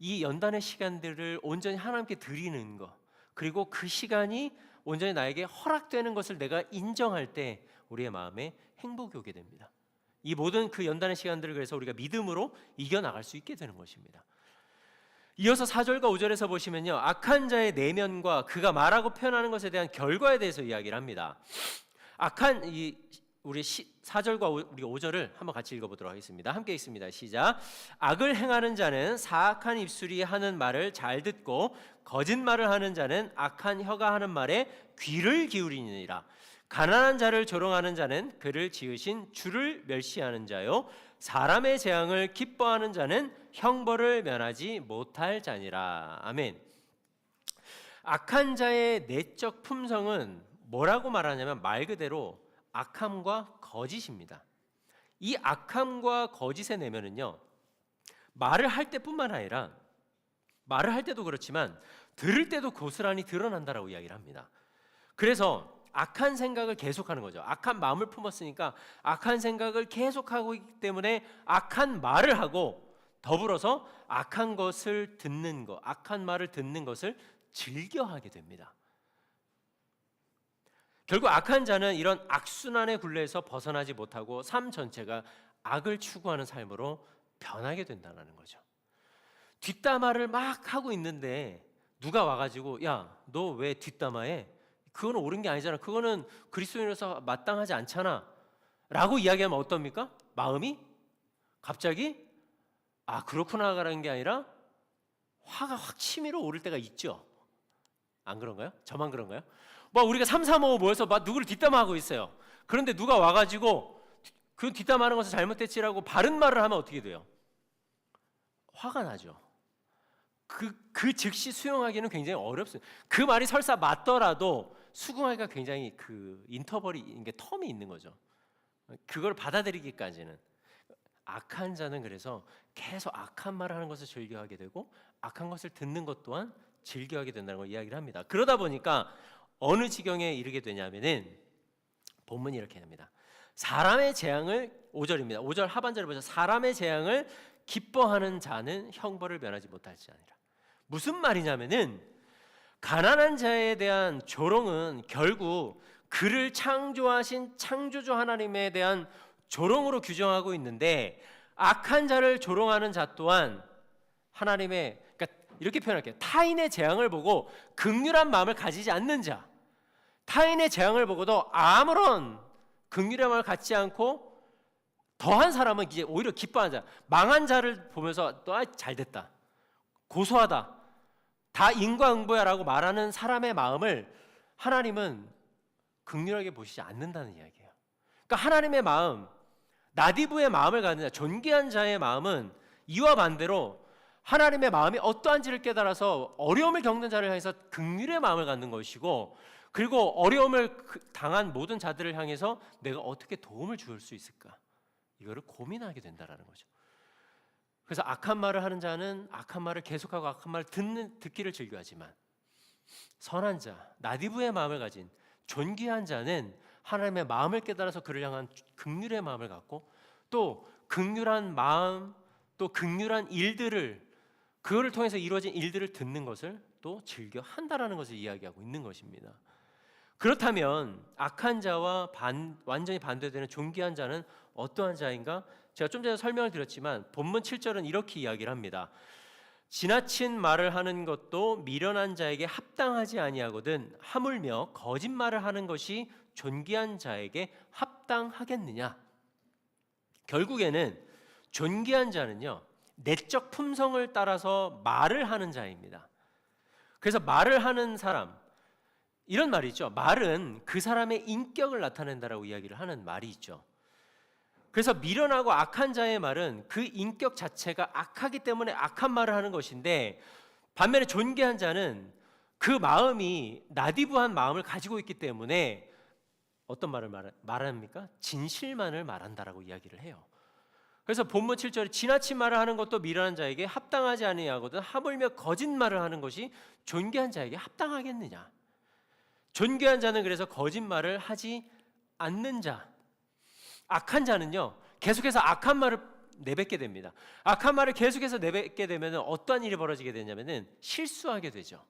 이 연단의 시간들을 온전히 하나님께 드리는 것, 그리고 그 시간이 온전히 나에게 허락되는 것을 내가 인정할 때 우리의 마음에 행복이 오게 됩니다. 이 모든 그 연단의 시간들을 그래서 우리가 믿음으로 이겨나갈 수 있게 되는 것입니다. 이어서 4절과 5절에서 보시면요, 악한 자의 내면과 그가 말하고 표현하는 것에 대한 결과에 대해서 이야기를 합니다. 우리 4절과 우리 5절을 한번 같이 읽어보도록 하겠습니다. 함께 읽습니다. 시작. 악을 행하는 자는 사악한 입술이 하는 말을 잘 듣고 거짓말을 하는 자는 악한 혀가 하는 말에 귀를 기울이니라. 가난한 자를 조롱하는 자는 그를 지으신 주를 멸시하는 자요, 사람의 재앙을 기뻐하는 자는 형벌을 면하지 못할 자니라. 아멘. 악한 자의 내적 품성은 뭐라고 말하냐면 말 그대로 악함과 거짓입니다. 이 악함과 거짓의 내면은요, 말을 할 때뿐만 아니라 말을 할 때도 그렇지만 들을 때도 고스란히 드러난다라고 이야기를 합니다. 그래서 악한 생각을 계속하는 거죠. 악한 마음을 품었으니까 악한 생각을 계속하고 있기 때문에 악한 말을 하고 더불어서 악한 것을 듣는 것, 악한 말을 듣는 것을 즐겨하게 됩니다. 결국 악한 자는 이런 악순환의 굴레에서 벗어나지 못하고 삶 전체가 악을 추구하는 삶으로 변하게 된다는 거죠. 뒷담화를 막 하고 있는데 누가 와가지고 야, 너 왜 뒷담화해? 그거는 옳은 게 아니잖아. 그거는 그리스도인으로서 마땅하지 않잖아 라고 이야기하면 어떻습니까? 마음이 갑자기 아 그렇구나라는 게 아니라 화가 확 치밀어 오를 때가 있죠. 안 그런가요? 저만 그런가요? 뭐 우리가 3, 4, 5 모여서 막 누구를 뒷담화하고 있어요. 그런데 누가 와가지고 그 뒷담화하는 것을 잘못했지라고 바른 말을 하면 어떻게 돼요? 화가 나죠. 그 즉시 수용하기는 굉장히 어렵습니다. 그 말이 설사 맞더라도 수긍하기가 굉장히 그 인터벌이 이게 텀이 있는 거죠. 그걸 받아들이기까지는. 악한 자는 그래서 계속 악한 말을 하는 것을 즐겨하게 되고 악한 것을 듣는 것 또한 즐겨하게 된다는 걸 이야기를 합니다. 그러다 보니까 어느 지경에 이르게 되냐면은 본문이 이렇게 합니다. 사람의 재앙을 5절입니다. 5절 하반절을 보셔서 사람의 재앙을 기뻐하는 자는 형벌을 면하지 못할지 아니라. 무슨 말이냐면은 가난한 자에 대한 조롱은 결국 그를 창조하신 창조주 하나님에 대한 조롱으로 규정하고 있는데 악한 자를 조롱하는 자 또한 하나님의 그러니까 이렇게 표현할게요. 타인의 재앙을 보고 긍휼한 마음을 가지지 않는 자, 타인의 재앙을 보고도 아무런 긍휼한 마음을 갖지 않고 더한 사람은 이제 오히려 기뻐하는 자, 망한 자를 보면서 또 잘됐다, 고소하다, 다 인과응보야라고 말하는 사람의 마음을 하나님은 긍휼하게 보시지 않는다는 이야기예요. 그러니까 하나님의 마음, 나디브의 마음을 갖는 자, 존귀한 자의 마음은 이와 반대로 하나님의 마음이 어떠한지를 깨달아서 어려움을 겪는 자를 향해서 긍휼의 마음을 갖는 것이고, 그리고 어려움을 당한 모든 자들을 향해서 내가 어떻게 도움을 줄 수 있을까, 이거를 고민하게 된다라는 거죠. 그래서 악한 말을 하는 자는 악한 말을 계속하고 악한 말을 듣기를 즐겨하지만 선한 자, 나디브의 마음을 가진 존귀한 자는 하나님의 마음을 깨달아서 그를 향한 긍휼의 마음을 갖고 또 긍휼한 마음, 또 긍휼한 일들을 그거를 통해서 이루어진 일들을 듣는 것을 또 즐겨 한다라는 것을 이야기하고 있는 것입니다. 그렇다면 악한 자와 완전히 반대되는 존귀한 자는 어떠한 자인가? 제가 좀 전에 설명을 드렸지만 본문 7절은 이렇게 이야기를 합니다. 지나친 말을 하는 것도 미련한 자에게 합당하지 아니하거든 하물며 거짓말을 하는 것이 존귀한 자에게 합당하겠느냐. 결국에는 존귀한 자는요, 내적 품성을 따라서 말을 하는 자입니다. 그래서 말을 하는 사람, 이런 말이 있죠. 말은 그 사람의 인격을 나타낸다라고 이야기를 하는 말이 있죠. 그래서 미련하고 악한 자의 말은 그 인격 자체가 악하기 때문에 악한 말을 하는 것인데, 반면에 존귀한 자는 그 마음이 나디브한 마음을 가지고 있기 때문에 어떤 말을 말합니까? 진실만을 말한다라고 이야기를 해요. 그래서 본문 7절에 지나친 말을 하는 것도 미련한 자에게 합당하지 아니하거든 하물며 거짓말을 하는 것이 존귀한 자에게 합당하겠느냐. 존귀한 자는 그래서 거짓말을 하지 않는 자, 악한 자는요 계속해서 악한 말을 내뱉게 됩니다. 악한 말을 계속해서 내뱉게 되면 어떠한 일이 벌어지게 되냐면은 실수하게 되죠.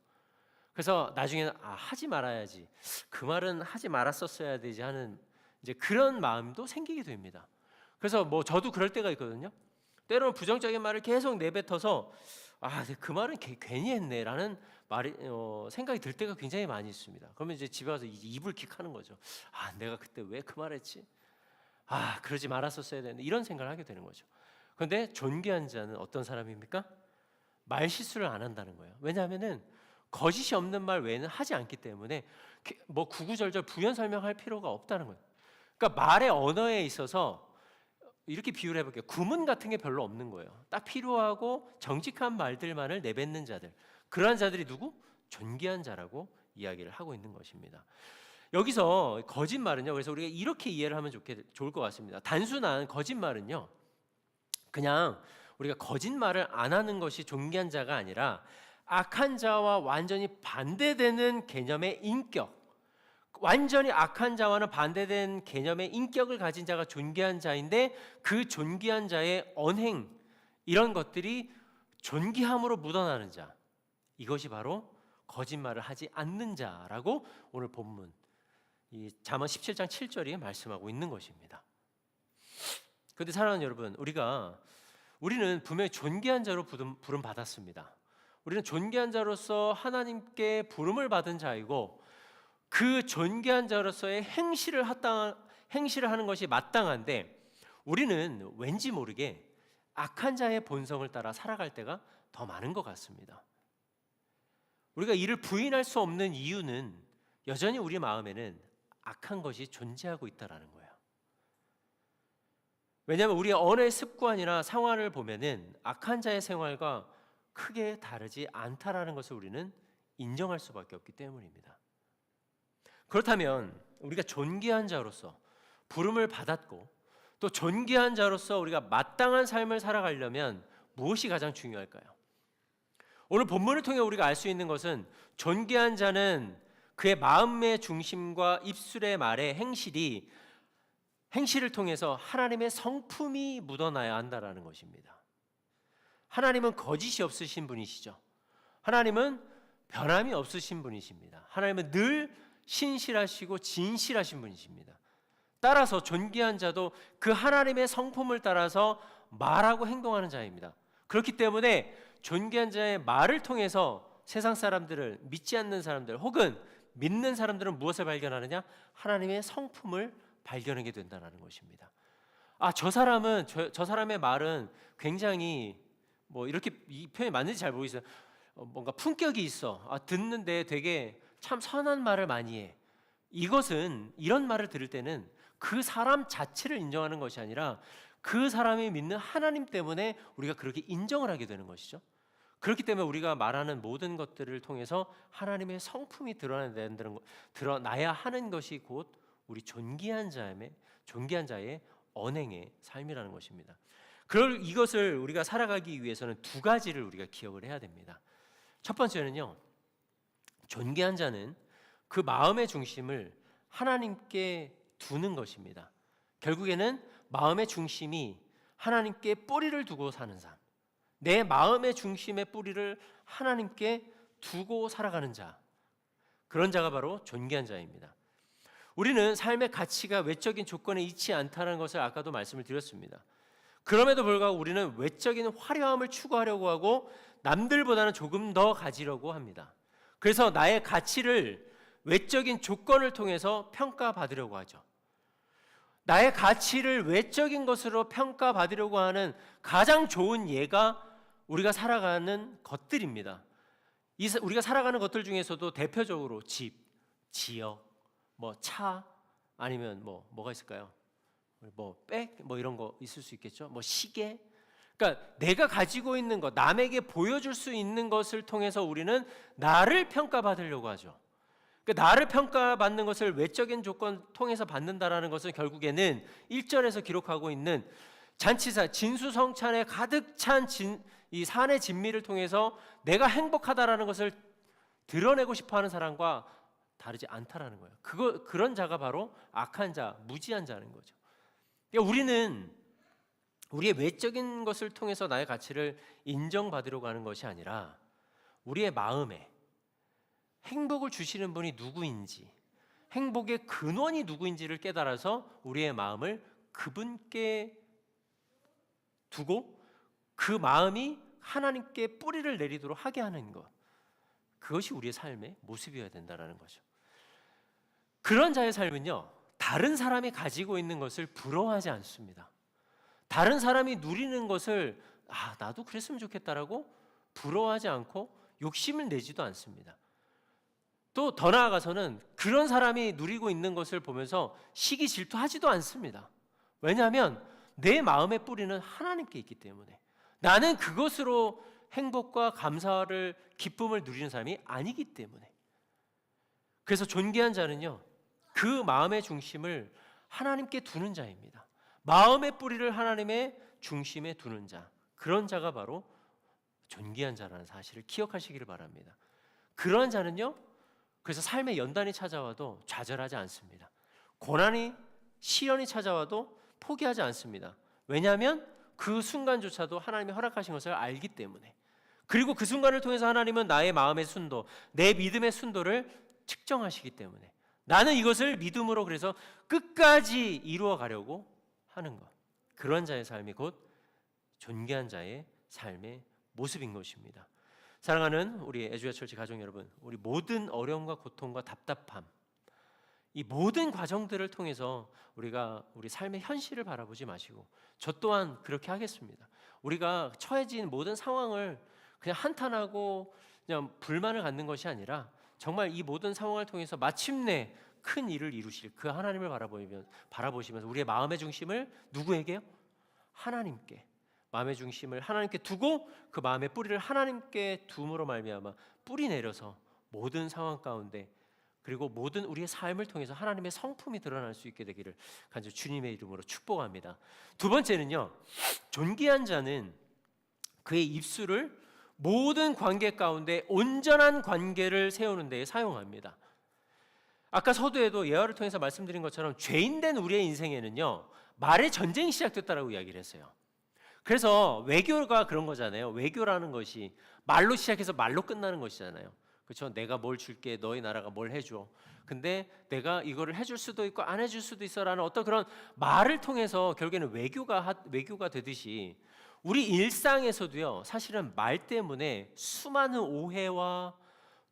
그래서 나중에는 하지 말아야지, 그 말은 하지 말았었어야 되지 하는 이제 그런 마음도 생기게 됩니다. 그래서 뭐 저도 그럴 때가 있거든요. 때로는 부정적인 말을 계속 내뱉어서 내가 그 말은 괜히 했네라는 말이 생각이 들 때가 굉장히 많이 있습니다. 그러면 이제 집에 가서 이제 이불 킥하는 거죠. 내가 그때 왜 그 말했지? 그러지 말았었어야 되는데 이런 생각을 하게 되는 거죠. 그런데 존귀한 자는 어떤 사람입니까? 말 실수를 안 한다는 거예요. 왜냐하면은 거짓이 없는 말 외에는 하지 않기 때문에 뭐 구구절절 부연 설명할 필요가 없다는 거예요. 그러니까 말의 언어에 있어서 이렇게 비유를 해볼게요. 구문 같은 게 별로 없는 거예요. 딱 필요하고 정직한 말들만을 내뱉는 자들, 그러한 자들이 누구? 존귀한 자라고 이야기를 하고 있는 것입니다. 여기서 거짓말은요, 그래서 우리가 이렇게 이해를 하면 좋을 것 같습니다. 단순한 거짓말은요, 그냥 우리가 거짓말을 안 하는 것이 존귀한 자가 아니라 악한 자와 완전히 반대되는 개념의 인격, 완전히 악한 자와는 반대된 개념의 인격을 가진 자가 존귀한 자인데, 그 존귀한 자의 언행, 이런 것들이 존귀함으로 묻어나는 자, 이것이 바로 거짓말을 하지 않는 자라고 오늘 본문 이 잠언 17장 7절이 말씀하고 있는 것입니다. 그런데 사랑하는 여러분, 우리는 분명히 존귀한 자로 부름 받았습니다. 우리는 존귀한 자로서 하나님께 부름을 받은 자이고, 그 존귀한 자로서의 행실을 하는 것이 마땅한데, 우리는 왠지 모르게 악한 자의 본성을 따라 살아갈 때가 더 많은 것 같습니다. 우리가 이를 부인할 수 없는 이유는 여전히 우리 마음에는 악한 것이 존재하고 있다라는 거예요. 왜냐하면 우리의 언어의 습관이나 생활을 보면은 악한 자의 생활과 크게 다르지 않다라는 것을 우리는 인정할 수밖에 없기 때문입니다. 그렇다면 우리가 존귀한 자로서 부름을 받았고, 또 존귀한 자로서 우리가 마땅한 삶을 살아가려면 무엇이 가장 중요할까요? 오늘 본문을 통해 우리가 알 수 있는 것은, 존귀한 자는 그의 마음의 중심과 입술의 말의 행실을 통해서 하나님의 성품이 묻어나야 한다라는 것입니다. 하나님은 거짓이 없으신 분이시죠. 하나님은 변함이 없으신 분이십니다. 하나님은 늘 신실하시고 진실하신 분이십니다. 따라서 존귀한 자도 그 하나님의 성품을 따라서 말하고 행동하는 자입니다. 그렇기 때문에 존귀한 자의 말을 통해서 세상 사람들을, 믿지 않는 사람들 혹은 믿는 사람들은 무엇을 발견하느냐? 하나님의 성품을 발견하게 된다는 것입니다. 저 사람의 말은 굉장히 이렇게 이 표현이 맞는지 잘 모르겠어요. 뭔가 품격이 있어. 듣는데 되게 참 선한 말을 많이 해. 이런 말을 들을 때는 그 사람 자체를 인정하는 것이 아니라 그 사람이 믿는 하나님 때문에 우리가 그렇게 인정을 하게 되는 것이죠. 그렇기 때문에 우리가 말하는 모든 것들을 통해서 하나님의 성품이 드러나야 하는 것이 곧 우리 존귀한 자의 언행의 삶이라는 것입니다. 이것을 우리가 살아가기 위해서는 두 가지를 우리가 기억을 해야 됩니다. 첫 번째는요, 존귀한 자는 그 마음의 중심을 하나님께 두는 것입니다. 결국에는 마음의 중심이 하나님께 뿌리를 두고 사는 삶, 내 마음의 중심의 뿌리를 하나님께 두고 살아가는 자, 그런 자가 바로 존귀한 자입니다. 우리는 삶의 가치가 외적인 조건에 있지 않다는 것을 아까도 말씀을 드렸습니다. 그럼에도 불구하고 우리는 외적인 화려함을 추구하려고 하고 남들보다는 조금 더 가지려고 합니다. 그래서 나의 가치를 외적인 조건을 통해서 평가받으려고 하죠. 나의 가치를 외적인 것으로 평가받으려고 하는 가장 좋은 예가 우리가 살아가는 것들입니다. 우리가 살아가는 것들 중에서도 대표적으로 집, 지역, 차, 아니면 뭐가 있을까요? 백, 이런 거 있을 수 있겠죠. 시계. 그러니까 내가 가지고 있는 것, 남에게 보여줄 수 있는 것을 통해서 우리는 나를 평가받으려고 하죠. 그러니까 나를 평가받는 것을 외적인 조건 통해서 받는다라는 것은 결국에는 1절에서 기록하고 있는 잔치사 진수성찬에 가득 찬 이 산의 진미를 통해서 내가 행복하다라는 것을 드러내고 싶어하는 사람과 다르지 않다라는 거예요. 그런 자가 바로 악한 자, 무지한 자는 거죠. 그러니까 우리는 우리의 외적인 것을 통해서 나의 가치를 인정받으려고 하는 것이 아니라 우리의 마음에 행복을 주시는 분이 누구인지, 행복의 근원이 누구인지를 깨달아서 우리의 마음을 그분께 두고 그 마음이 하나님께 뿌리를 내리도록 하게 하는 것, 그것이 우리의 삶의 모습이어야 된다는 거죠. 그런 자의 삶은요, 다른 사람이 가지고 있는 것을 부러워하지 않습니다. 다른 사람이 누리는 것을 나도 그랬으면 좋겠다라고 부러워하지 않고 욕심을 내지도 않습니다. 또 더 나아가서는 그런 사람이 누리고 있는 것을 보면서 시기 질투하지도 않습니다. 왜냐하면 내 마음의 뿌리는 하나님께 있기 때문에, 나는 그것으로 행복과 감사를, 기쁨을 누리는 사람이 아니기 때문에. 그래서 존귀한 자는요, 그 마음의 중심을 하나님께 두는 자입니다. 마음의 뿌리를 하나님의 중심에 두는 자, 그런 자가 바로 존귀한 자라는 사실을 기억하시기를 바랍니다. 그런 자는요, 그래서 삶의 연단이 찾아와도 좌절하지 않습니다. 고난이, 시련이 찾아와도 포기하지 않습니다. 왜냐하면 그 순간조차도 하나님이 허락하신 것을 알기 때문에, 그리고 그 순간을 통해서 하나님은 나의 마음의 순도, 내 믿음의 순도를 측정하시기 때문에 나는 이것을 믿음으로 그래서 끝까지 이루어 가려고 하는 것, 그런 자의 삶이 곧 존귀한 자의 삶의 모습인 것입니다. 사랑하는 우리 에주야 철치 가족 여러분, 우리 모든 어려움과 고통과 답답함, 이 모든 과정들을 통해서 우리가 우리 삶의 현실을 바라보지 마시고, 저 또한 그렇게 하겠습니다. 우리가 처해진 모든 상황을 그냥 한탄하고 그냥 불만을 갖는 것이 아니라, 정말 이 모든 상황을 통해서 마침내 큰 일을 이루실 그 하나님을 바라보시면서 우리의 마음의 중심을 누구에게요? 하나님께, 마음의 중심을 하나님께 두고 그 마음의 뿌리를 하나님께 둠으로 말미암아 뿌리 내려서 모든 상황 가운데, 그리고 모든 우리의 삶을 통해서 하나님의 성품이 드러날 수 있게 되기를 간절히 주님의 이름으로 축복합니다. 두 번째는요, 존귀한 자는 그의 입술을 모든 관계 가운데 온전한 관계를 세우는 데에 사용합니다. 아까 서두에도 예화를 통해서 말씀드린 것처럼 죄인된 우리의 인생에는요, 말의 전쟁이 시작됐다라고 이야기를 했어요. 그래서 외교가 그런 거잖아요. 외교라는 것이 말로 시작해서 말로 끝나는 것이잖아요. 그렇죠? 내가 뭘 줄게, 너희 나라가 뭘 해줘. 근데 내가 이거를 해줄 수도 있고 안 해줄 수도 있어라는 어떤 그런 말을 통해서 결국에는 외교가 되듯이, 우리 일상에서도요, 사실은 말 때문에 수많은 오해와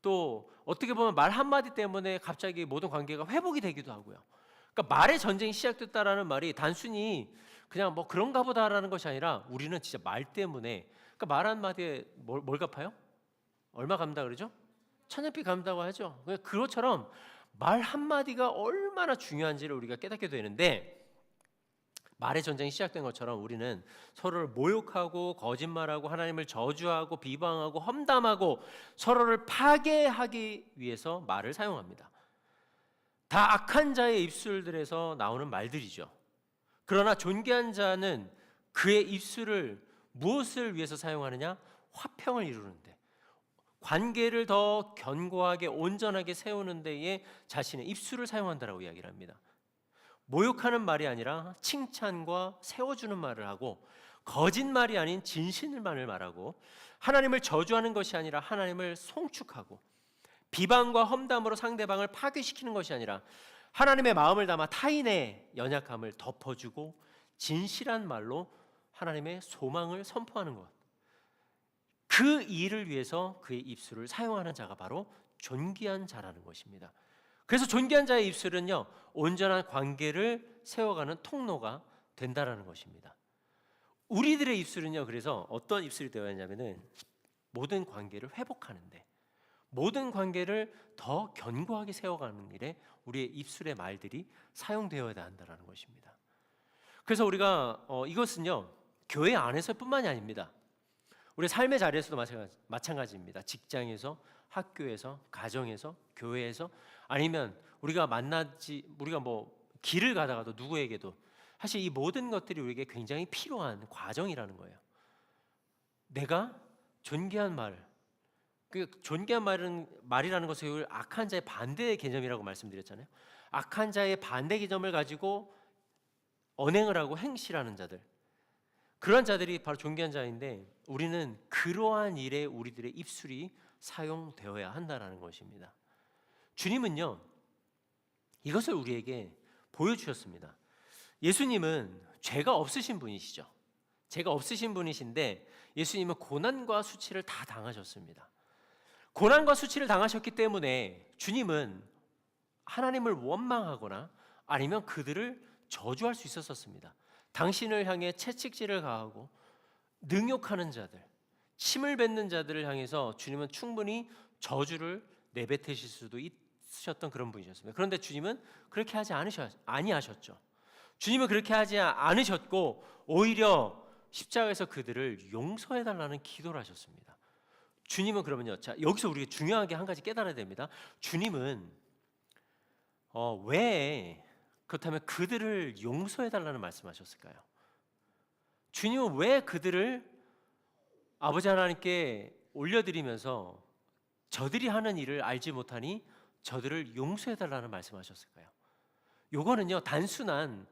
또 어떻게 보면 말 한마디 때문에 갑자기 모든 관계가 회복이 되기도 하고요. 그러니까 말의 전쟁이 시작됐다라는 말이 단순히 그냥 뭐 그런가 보다라는 것이 아니라, 우리는 진짜 말 때문에, 그러니까 말 한마디에 뭘 갚아요? 얼마 갚는다 그러죠? 천년빛 갚는다고 하죠. 그것처럼 말 한마디가 얼마나 중요한지를 우리가 깨닫게 되는데, 말의 전쟁이 시작된 것처럼 우리는 서로를 모욕하고 거짓말하고 하나님을 저주하고 비방하고 험담하고 서로를 파괴하기 위해서 말을 사용합니다. 다 악한 자의 입술들에서 나오는 말들이죠. 그러나 존귀한 자는 그의 입술을 무엇을 위해서 사용하느냐? 화평을 이루는데, 관계를 더 견고하게 온전하게 세우는 데에 자신의 입술을 사용한다라고 이야기를 합니다. 모욕하는 말이 아니라 칭찬과 세워주는 말을 하고, 거짓말이 아닌 진실만을 말하고, 하나님을 저주하는 것이 아니라 하나님을 송축하고, 비방과 험담으로 상대방을 파괴시키는 것이 아니라 하나님의 마음을 담아 타인의 연약함을 덮어주고 진실한 말로 하나님의 소망을 선포하는 것, 그 일을 위해서 그의 입술을 사용하는 자가 바로 존귀한 자라는 것입니다. 그래서 존귀한 자의 입술은요, 온전한 관계를 세워가는 통로가 된다라는 것입니다. 우리들의 입술은요, 그래서 어떤 입술이 되어야 하냐면은 모든 관계를 회복하는데, 모든 관계를 더 견고하게 세워가는 일에 우리의 입술의 말들이 사용되어야 한다는 것입니다. 그래서 우리가 이것은요, 교회 안에서뿐만이 아닙니다. 우리 삶의 자리에서도 마찬가지입니다. 직장에서, 학교에서, 가정에서, 교회에서, 아니면 우리가 뭐 길을 가다가도 누구에게도 사실 이 모든 것들이 우리에게 굉장히 필요한 과정이라는 거예요. 내가 존귀한 말, 그 존귀한 말이라는 것을 악한 자의 반대의 개념이라고 말씀드렸잖아요. 악한 자의 반대 개념을 가지고 언행을 하고 행실하는 자들, 그런 자들이 바로 존귀한 자인데, 우리는 그러한 일에 우리들의 입술이 사용되어야 한다는 것입니다. 주님은요, 이것을 우리에게 보여주셨습니다. 예수님은 죄가 없으신 분이시죠. 죄가 없으신 분이신데 예수님은 고난과 수치를 다 당하셨습니다. 고난과 수치를 당하셨기 때문에 주님은 하나님을 원망하거나 아니면 그들을 저주할 수 있었습니다. 당신을 향해 채찍질을 가하고 능욕하는 자들, 침을 뱉는 자들을 향해서 주님은 충분히 저주를 내뱉으실 수도 있으셨던 그런 분이셨습니다. 그런데 주님은 그렇게 하지 아니하셨죠. 주님은 그렇게 하지 않으셨고 오히려 십자가에서 그들을 용서해달라는 기도를 하셨습니다. 주님은 그러면요, 자 여기서 우리가 중요하게 한 가지 깨달아야 됩니다. 주님은 왜 그렇다면 그들을 용서해달라는 말씀하셨을까요? 주님은 왜 그들을 아버지 하나님께 올려드리면서 저들이 하는 일을 알지 못하니 저들을 용서해달라는 말씀하셨을까요? 요거는요, 단순한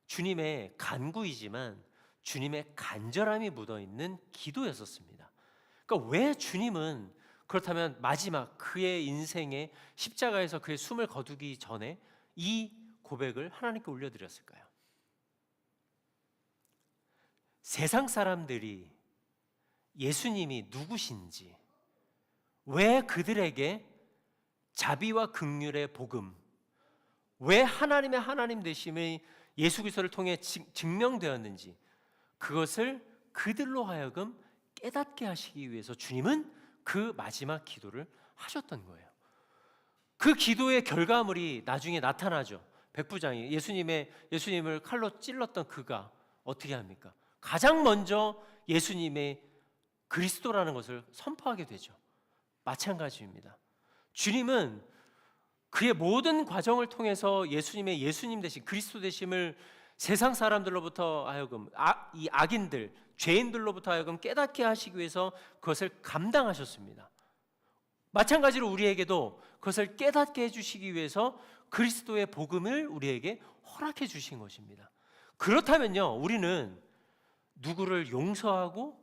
주님의 간구이지만 주님의 간절함이 묻어있는 기도였었습니다. 그러니까 왜 주님은 그렇다면 마지막 그의 인생의 십자가에서 그의 숨을 거두기 전에 이 고백을 하나님께 올려드렸을까요? 세상 사람들이 예수님이 누구신지, 왜 그들에게 자비와 긍휼의 복음, 왜 하나님의 하나님 되심이 예수 그리스도를 통해 증명되었는지 그것을 그들로 하여금 깨닫게 하시기 위해서 주님은 그 마지막 기도를 하셨던 거예요. 그 기도의 결과물이 나중에 나타나죠. 백부장이 예수님을 칼로 찔렀던 그가 어떻게 합니까? 가장 먼저 예수님의 그리스도라는 것을 선포하게 되죠. 마찬가지입니다. 주님은 그의 모든 과정을 통해서 예수님의 예수님 되신 그리스도 되심을 세상 사람들로부터 하여금 이 악인들, 죄인들로부터 하여금 깨닫게 하시기 위해서 그것을 감당하셨습니다. 마찬가지로 우리에게도 그것을 깨닫게 해주시기 위해서 그리스도의 복음을 우리에게 허락해 주신 것입니다. 그렇다면요, 우리는 누구를 용서하고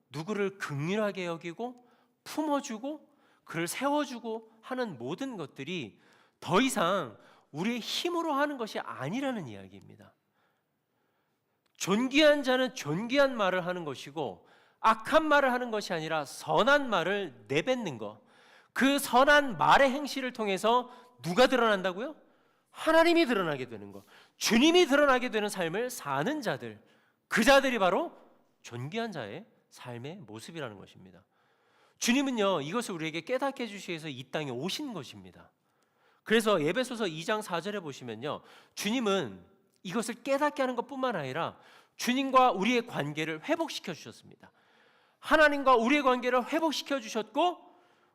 누구를 긍휼하게 여기고 품어주고 그를 세워주고 하는 모든 것들이 더 이상 우리의 힘으로 하는 것이 아니라는 이야기입니다. 존귀한 자는 존귀한 말을 하는 것이고 악한 말을 하는 것이 아니라 선한 말을 내뱉는 것, 그 선한 말의 행실을 통해서 누가 드러난다고요? 하나님이 드러나게 되는 것, 주님이 드러나게 되는 삶을 사는 자들, 그 자들이 바로 존귀한 자의 삶의 모습이라는 것입니다. 주님은요, 이것을 우리에게 깨닫게 해주시기 위해서 이 땅에 오신 것입니다. 그래서 에베소서 2장 4절에 보시면요, 주님은 이것을 깨닫게 하는 것뿐만 아니라 주님과 우리의 관계를 회복시켜 주셨습니다. 하나님과 우리의 관계를 회복시켜 주셨고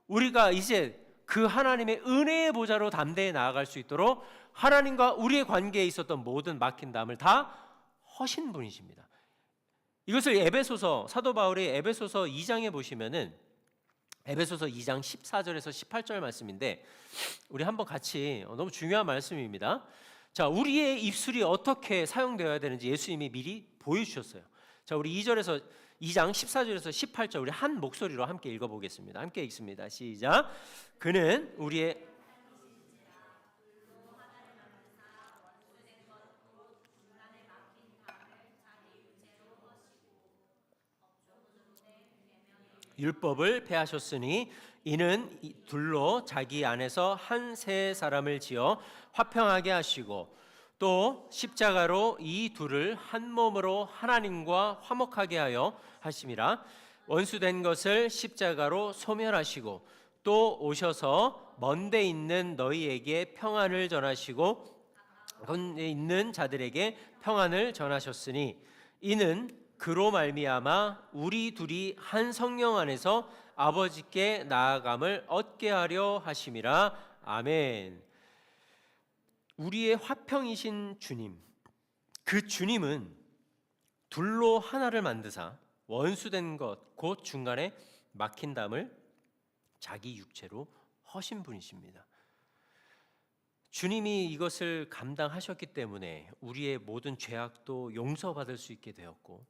우리가 이제 그 하나님의 은혜의 보좌로 담대히 나아갈 수 있도록 하나님과 우리의 관계에 있었던 모든 막힌 담을 다 허신 분이십니다. 이것을 사도 바울이 에베소서 2장에 보시면은 에베소서 2장 14절에서 18절 말씀인데 우리 한번 같이, 너무 중요한 말씀입니다. 자, 우리의 입술이 어떻게 사용되어야 되는지 예수님이 미리 보여주셨어요. 자, 우리 2장 14절에서 18절 우리 한 목소리로 함께 읽어보겠습니다. 함께 읽습니다. 시작. 그는 우리의 율법을 폐하셨으니 이는 둘로 자기 안에서 한 세 사람을 지어 화평하게 하시고 또 십자가로 이 둘을 한 몸으로 하나님과 화목하게 하여 하심이라. 원수된 것을 십자가로 소멸하시고 또 오셔서 먼데 있는 너희에게 평안을 전하시고 먼데 있는 자들에게 평안을 전하셨으니 이는 그로 말미암아 우리 둘이 한 성령 안에서 아버지께 나아감을 얻게 하려 하심이라. 아멘. 우리의 화평이신 주님, 그 주님은 둘로 하나를 만드사 원수된 것 곧 중간에 막힌 담을 자기 육체로 허신 분이십니다. 주님이 이것을 감당하셨기 때문에 우리의 모든 죄악도 용서받을 수 있게 되었고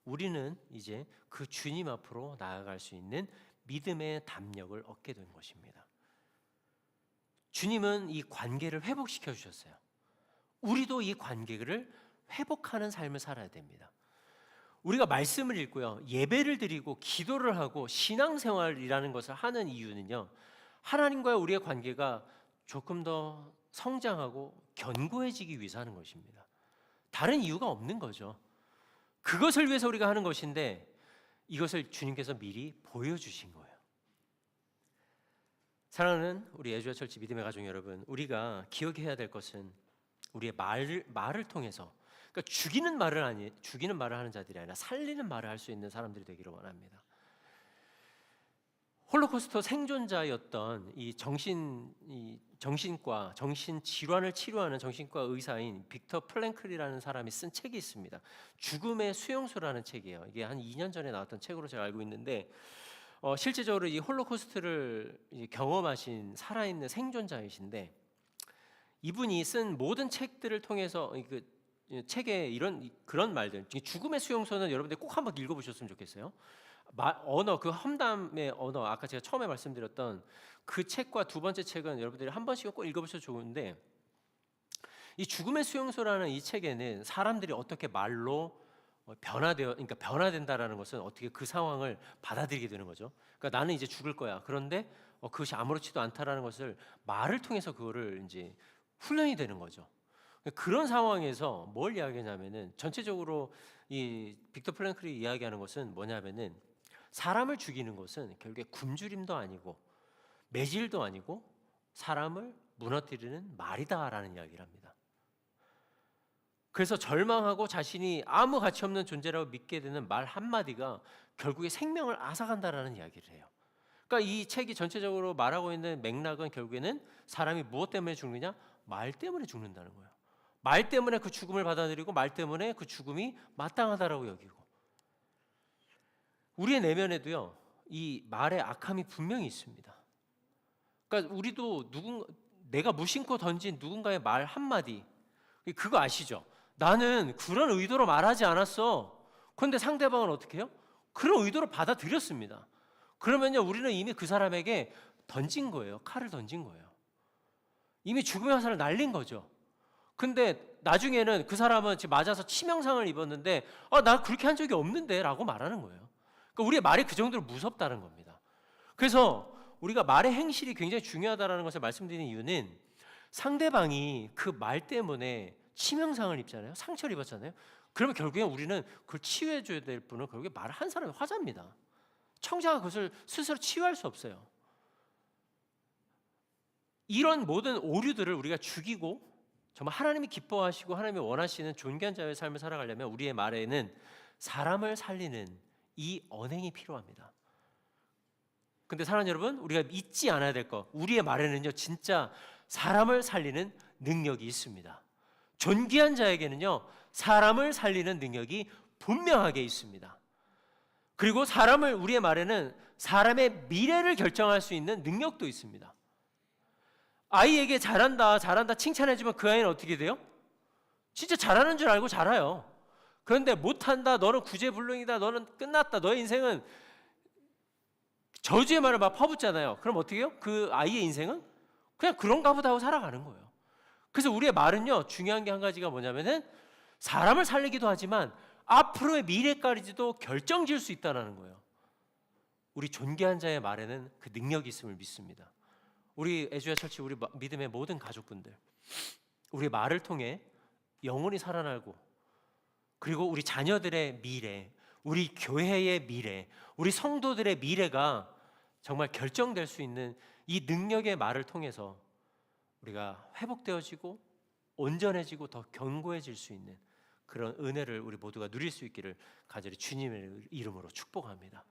우리는 이제 그 주님 앞으로 나아갈 수 있는 믿음의 담력을 얻게 된 것입니다. 주님은 이 관계를 회복시켜 주셨어요. 우리도 이 관계를 회복하는 삶을 살아야 됩니다. 우리가 말씀을 읽고요, 예배를 드리고 기도를 하고 신앙생활이라는 것을 하는 이유는요, 하나님과의 우리의 관계가 조금 더 성장하고 견고해지기 위해서 하는 것입니다. 다른 이유가 없는 거죠. 그것을 위해서 우리가 하는 것인데 이것을 주님께서 미리 보여주신 거예요. 사랑하는 우리 애주야 철치 믿음의 가족 여러분, 우리가 기억해야 될 것은 우리의 말을 통해서, 그러니까 죽이는 말을 하는 자들이 아니라 살리는 말을 할 수 있는 사람들이 되기를 원합니다. 홀로코스트 생존자였던 이 정신과 정신 질환을 치료하는 정신과 의사인 빅터 플랭클이라는 사람이 쓴 책이 있습니다. 죽음의 수용소라는 책이에요. 이게 한 2년 전에 나왔던 책으로 제가 알고 있는데, 실제적으로 이 홀로코스트를 경험하신 살아있는 생존자이신데, 이분이 쓴 모든 책들을 통해서 그 책에 그런 말들, 죽음의 수용소는 여러분들 꼭 한번 읽어보셨으면 좋겠어요. 언어, 그 험담의 언어, 아까 제가 처음에 말씀드렸던 그 책과 두 번째 책은 여러분들이 한 번씩은 꼭 읽어보셔도 좋은데, 이 죽음의 수용소라는 이 책에는 사람들이 어떻게 말로 그러니까 변화된다라는 것은 어떻게 그 상황을 받아들이게 되는 거죠. 그러니까 나는 이제 죽을 거야. 그런데 그것이 아무렇지도 않다라는 것을 말을 통해서 그거를 이제 훈련이 되는 거죠. 그런 상황에서 뭘 이야기하냐면은, 전체적으로 이 빅터 프랭클이 이야기하는 것은 뭐냐면은, 사람을 죽이는 것은 결국에 굶주림도 아니고 매질도 아니고 사람을 무너뜨리는 말이다라는 이야기를 합니다. 그래서 절망하고 자신이 아무 가치 없는 존재라고 믿게 되는 말 한마디가 결국에 생명을 앗아간다라는 이야기를 해요. 그러니까 이 책이 전체적으로 말하고 있는 맥락은 결국에는 사람이 무엇 때문에 죽느냐? 말 때문에 죽는다는 거예요. 말 때문에 그 죽음을 받아들이고 말 때문에 그 죽음이 마땅하다라고 여기고, 우리의 내면에도요, 이 말의 악함이 분명히 있습니다. 그러니까 우리도 내가 무심코 던진 누군가의 말 한마디, 그거 아시죠? 나는 그런 의도로 말하지 않았어. 그런데 상대방은 어떻게 해요? 그런 의도로 받아들였습니다. 그러면요, 우리는 이미 그 사람에게 던진 거예요. 칼을 던진 거예요. 이미 죽음의 화살을 날린 거죠. 근데 나중에는 그 사람은 지금 맞아서 치명상을 입었는데, 나 그렇게 한 적이 없는데 라고 말하는 거예요. 그러니까 우리의 말이 그 정도로 무섭다는 겁니다. 그래서 우리가 말의 행실이 굉장히 중요하다는 것을 말씀드리는 이유는, 상대방이 그 말 때문에 치명상을 입잖아요. 상처를 입었잖아요. 그러면 결국에 우리는 그걸 치유해 줘야 될 분은 결국에 말을 한 사람의 화자입니다. 청자가 그것을 스스로 치유할 수 없어요. 이런 모든 오류들을 우리가 죽이고 정말 하나님이 기뻐하시고 하나님이 원하시는 존귀한 자의 삶을 살아가려면 우리의 말에는 사람을 살리는 이 언행이 필요합니다. 근데 사랑하는 여러분, 우리가 잊지 않아야 될 것, 우리의 말에는요 진짜 사람을 살리는 능력이 있습니다. 존귀한 자에게는요 사람을 살리는 능력이 분명하게 있습니다. 그리고 우리의 말에는 사람의 미래를 결정할 수 있는 능력도 있습니다. 아이에게 잘한다 칭찬해주면 그 아이는 어떻게 돼요? 진짜 잘하는 줄 알고 자라요. 그런데 못한다, 너는 구제불능이다, 너는 끝났다, 너의 인생은, 저주의 말을 막 퍼붓잖아요. 그럼 어떻게 해요? 그 아이의 인생은 그냥 그런가 보다 하고 살아가는 거예요. 그래서 우리의 말은요 중요한 게 한 가지가 뭐냐면은, 사람을 살리기도 하지만 앞으로의 미래까지도 결정지을 수 있다는 거예요. 우리 존귀한 자의 말에는 그 능력이 있음을 믿습니다. 우리 애주야 철치, 우리 믿음의 모든 가족분들, 우리 말을 통해 영혼이 살아나고, 그리고 우리 자녀들의 미래, 우리 교회의 미래, 우리 성도들의 미래가 정말 결정될 수 있는 이 능력의 말을 통해서 우리가 회복되어지고 온전해지고 더 견고해질 수 있는 그런 은혜를 우리 모두가 누릴 수 있기를 간절히 주님의 이름으로 축복합니다.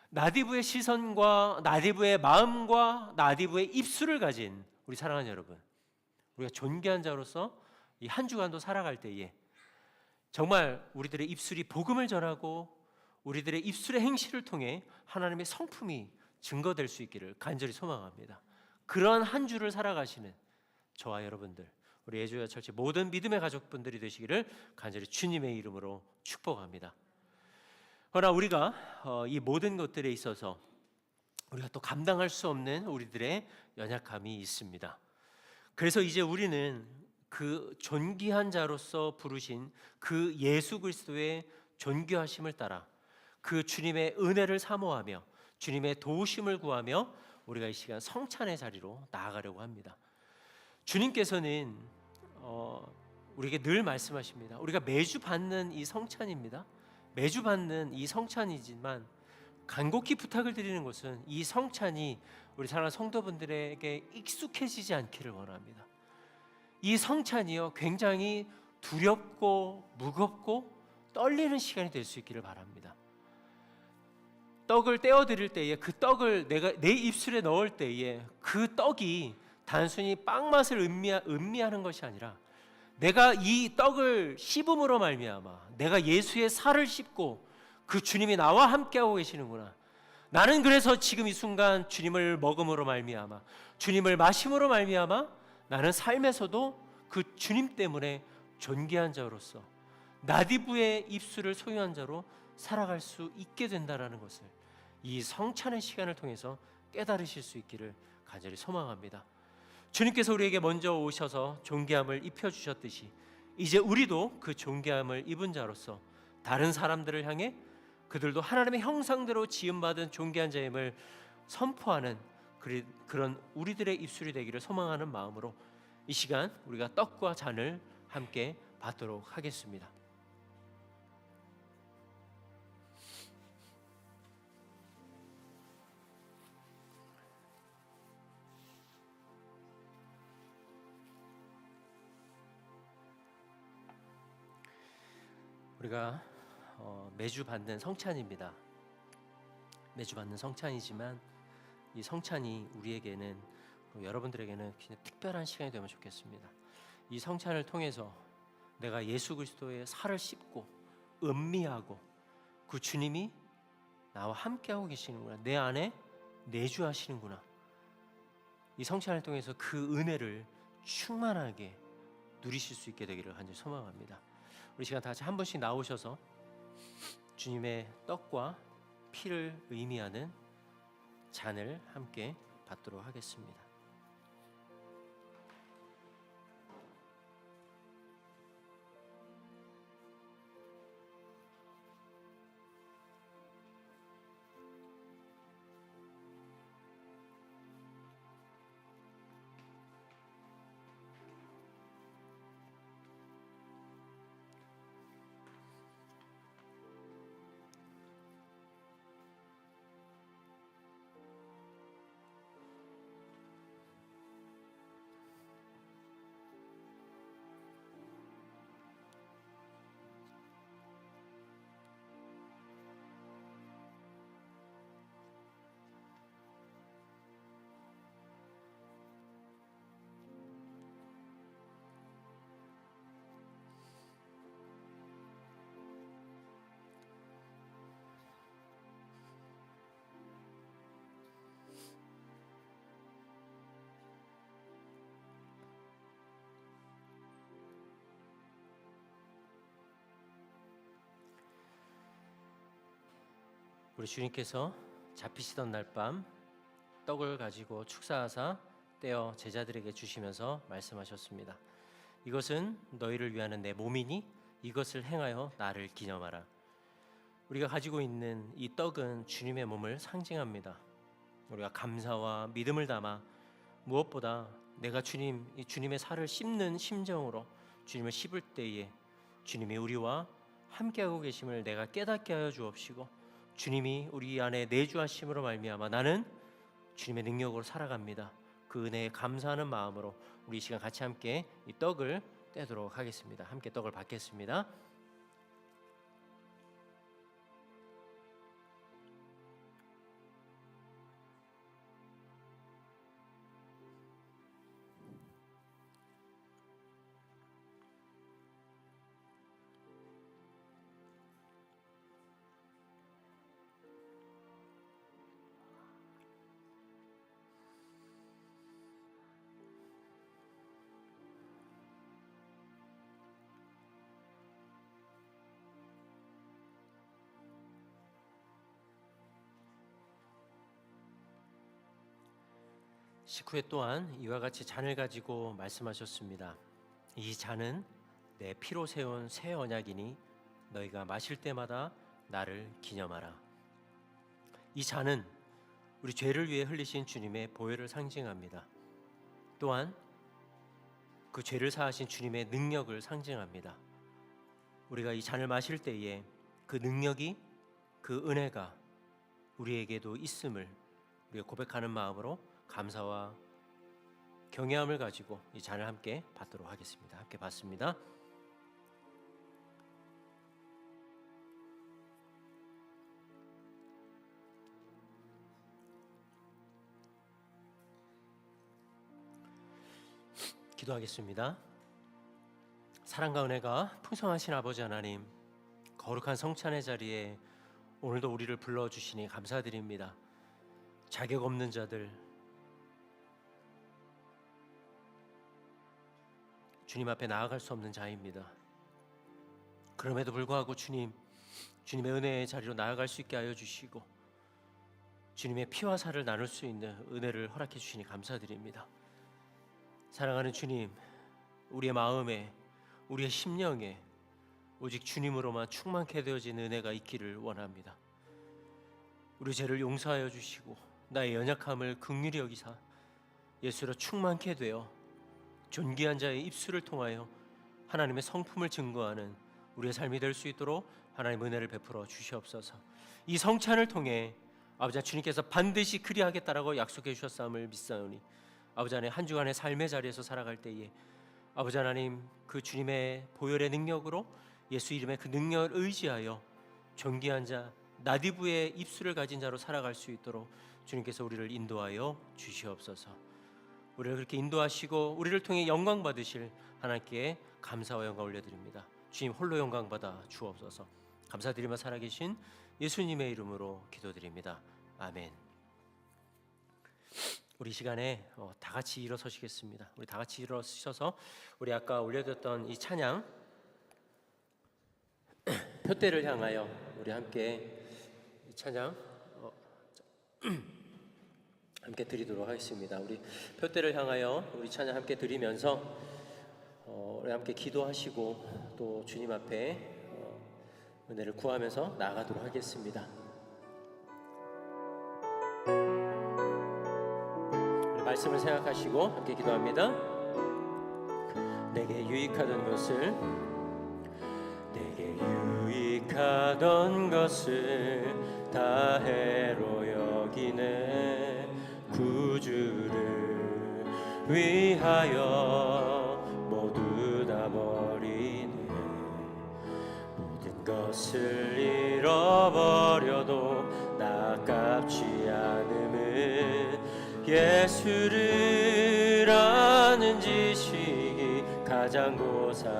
나디브의 시선과 나디브의 마음과 나디브의 입술을 가진 우리 사랑하는 여러분, 우리가 존귀한 자로서 이 한 주간도 살아갈 때에 정말 우리들의 입술이 복음을 전하고 우리들의 입술의 행실을 통해 하나님의 성품이 증거될 수 있기를 간절히 소망합니다. 그러한 한 주를 살아가시는 저와 여러분들, 우리 애주야 철치 모든 믿음의 가족분들이 되시기를 간절히 주님의 이름으로 축복합니다. 그러나 우리가 이 모든 것들에 있어서 우리가 또 감당할 수 없는 우리들의 연약함이 있습니다. 그래서 이제 우리는 그 존귀한 자로서 부르신 그 예수 그리스도의 존귀하심을 따라 그 주님의 은혜를 사모하며 주님의 도우심을 구하며 우리가 이 시간 성찬의 자리로 나아가려고 합니다. 주님께서는 우리에게 늘 말씀하십니다. 우리가 매주 받는 이 성찬입니다. 매주 받는 이 성찬이지만 간곡히 부탁을 드리는 것은 이 성찬이 우리 사랑하는 성도분들에게 익숙해지지 않기를 원합니다. 이 성찬이요 굉장히 두렵고 무겁고 떨리는 시간이 될 수 있기를 바랍니다. 떡을 떼어 드릴 때에 그 떡을 내가 내 입술에 넣을 때에 그 떡이 단순히 빵 맛을 음미하는 것이 아니라 내가 이 떡을 씹음으로 말미암아 내가 예수의 살을 씹고 그 주님이 나와 함께하고 계시는구나. 나는 그래서 지금 이 순간 주님을 먹음으로 말미암아 주님을 마심으로 말미암아 나는 삶에서도 그 주님 때문에 존귀한 자로서 나디부의 입술을 소유한 자로 살아갈 수 있게 된다라는 것을 이 성찬의 시간을 통해서 깨달으실 수 있기를 간절히 소망합니다. 주님께서 우리에게 먼저 오셔서 존귀함을 입혀주셨듯이 이제 우리도 그 존귀함을 입은 자로서 다른 사람들을 향해 그들도 하나님의 형상대로 지음받은 존귀한 자임을 선포하는 그런 우리들의 입술이 되기를 소망하는 마음으로 이 시간 우리가 떡과 잔을 함께 받도록 하겠습니다. 우리가 매주 받는 성찬입니다. 매주 받는 성찬이지만 이 성찬이 우리에게는 여러분들에게는 그냥 특별한 시간이 되면 좋겠습니다. 이 성찬을 통해서 내가 예수 그리스도의 살을 씹고 음미하고 그 주님이 나와 함께하고 계시는구나, 내 안에 내주하시는구나, 이 성찬을 통해서 그 은혜를 충만하게 누리실 수 있게 되기를 간절히 소망합니다. 우리 시간 다 같이 한 번씩 나오셔서 주님의 떡과 피를 의미하는 잔을 함께 받도록 하겠습니다. 우리 주님께서 잡히시던 날 밤 떡을 가지고 축사하사 떼어 제자들에게 주시면서 말씀하셨습니다. 이것은 너희를 위하는 내 몸이니 이것을 행하여 나를 기념하라. 우리가 가지고 있는 이 떡은 주님의 몸을 상징합니다. 우리가 감사와 믿음을 담아 무엇보다 내가 주님의 살을 씹는 심정으로 주님을 씹을 때에 주님이 우리와 함께하고 계심을 내가 깨닫게 하여 주옵시고, 주님이 우리 안에 내주하심으로 말미암아 나는 주님의 능력으로 살아갑니다. 그 은혜에 감사하는 마음으로 우리 이 시간 같이 함께 이 떡을 떼도록 하겠습니다. 함께 떡을 받겠습니다. 식후에 또한 이와 같이 잔을 가지고 말씀하셨습니다. 이 잔은 내 피로 세운 새 언약이니 너희가 마실 때마다 나를 기념하라. 이 잔은 우리 죄를 위해 흘리신 주님의 보혈을 상징합니다. 또한 그 죄를 사하신 주님의 능력을 상징합니다. 우리가 이 잔을 마실 때에 그 능력이, 그 은혜가 우리에게도 있음을 우리가 고백하는 마음으로 감사와 경외함을 가지고 이 잔을 함께 받도록 하겠습니다. 함께 받습니다. 기도하겠습니다. 사랑과 은혜가 풍성하신 아버지 하나님, 거룩한 성찬의 자리에 오늘도 우리를 불러주시니 감사드립니다. 자격 없는 자들, 주님 앞에 나아갈 수 없는 자입니다. 그럼에도 불구하고 주님의 은혜의 자리로 나아갈 수 있게 하여 주시고 주님의 피와 살을 나눌 수 있는 은혜를 허락해 주시니 감사드립니다. 사랑하는 주님, 우리의 마음에, 우리의 심령에 오직 주님으로만 충만케 되어진 은혜가 있기를 원합니다. 우리 죄를 용서하여 주시고 나의 연약함을 긍휼히 여기사 예수로 충만케 되어 존귀한 자의 입술을 통하여 하나님의 성품을 증거하는 우리의 삶이 될 수 있도록 하나님 은혜를 베풀어 주시옵소서. 이 성찬을 통해 아버지 주님께서 반드시 그리하겠다라고 약속해 주셨사움을 믿사오니 아버지 하나님 한 주간의 삶의 자리에서 살아갈 때에 아버지 하나님 그 주님의 보혈의 능력으로 예수 이름의 그 능력을 의지하여 존귀한 자 나디부의 입술을 가진 자로 살아갈 수 있도록 주님께서 우리를 인도하여 주시옵소서. 우리를 그렇게 인도하시고 우리를 통해 영광 받으실 하나님께 감사와 영광 올려드립니다. 주님 홀로 영광 받아 주옵소서. 감사드리며 살아계신 예수님의 이름으로 기도드립니다. 아멘. 우리 시간에 다 같이 일어서시겠습니다. 우리 다 같이 일어서셔서 우리 아까 올려드렸던 이 찬양 표대를 향하여 우리 함께 이 찬양 함께 드리도록 하겠습니다. 우리 표대를 향하여 우리 찬양 함께 드리면서 우리 함께 기도하시고 또 주님 앞에 은혜를 구하면서 나아가도록 하겠습니다. 우리 말씀을 생각하시고 함께 기도합니다. 내게 유익하던 것을 다 해로 여기네. 구주를 위하여 모두 다 버리네. 모든 것을 잃어버려도 아깝지 않음은 예수를 아는 지식이 가장 고상함이라.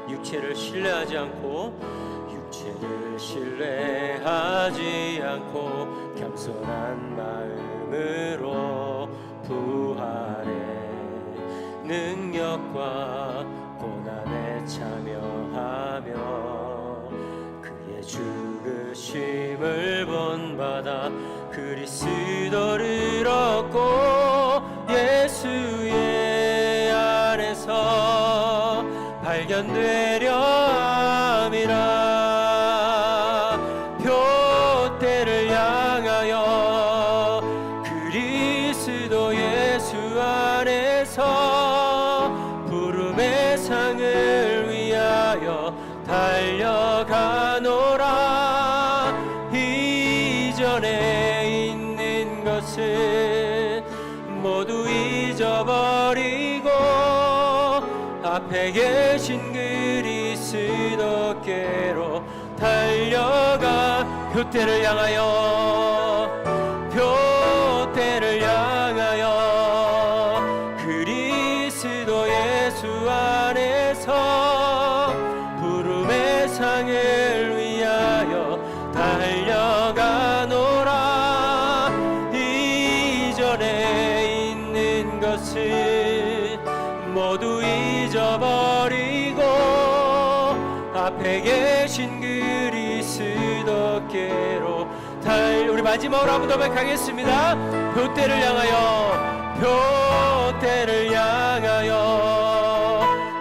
육체를 신뢰하지 않고 겸손한 마음으로 부활의 능력과 고난에 참여하며 그의 죽으심을 본받아 그리스도를 얻고 예수의 안에서 발견되려 함이라. 표대를 향하여 그리스도 예수 안에서 부름의 상을 위하여 달려가노라. 이전에 있는 것은 모두 잊어버리고 앞에 계신 그리스도께로 달려가. 표대를 향하여 그리스도 예수 안에서 부름의 상을 위하여 달려가노라. 이전에 있는 것을 모두 잊어버리고 앞에 계신 그리스도께로 우리 마지막으로 한 번 더 고백하겠습니다. 표대를 향하여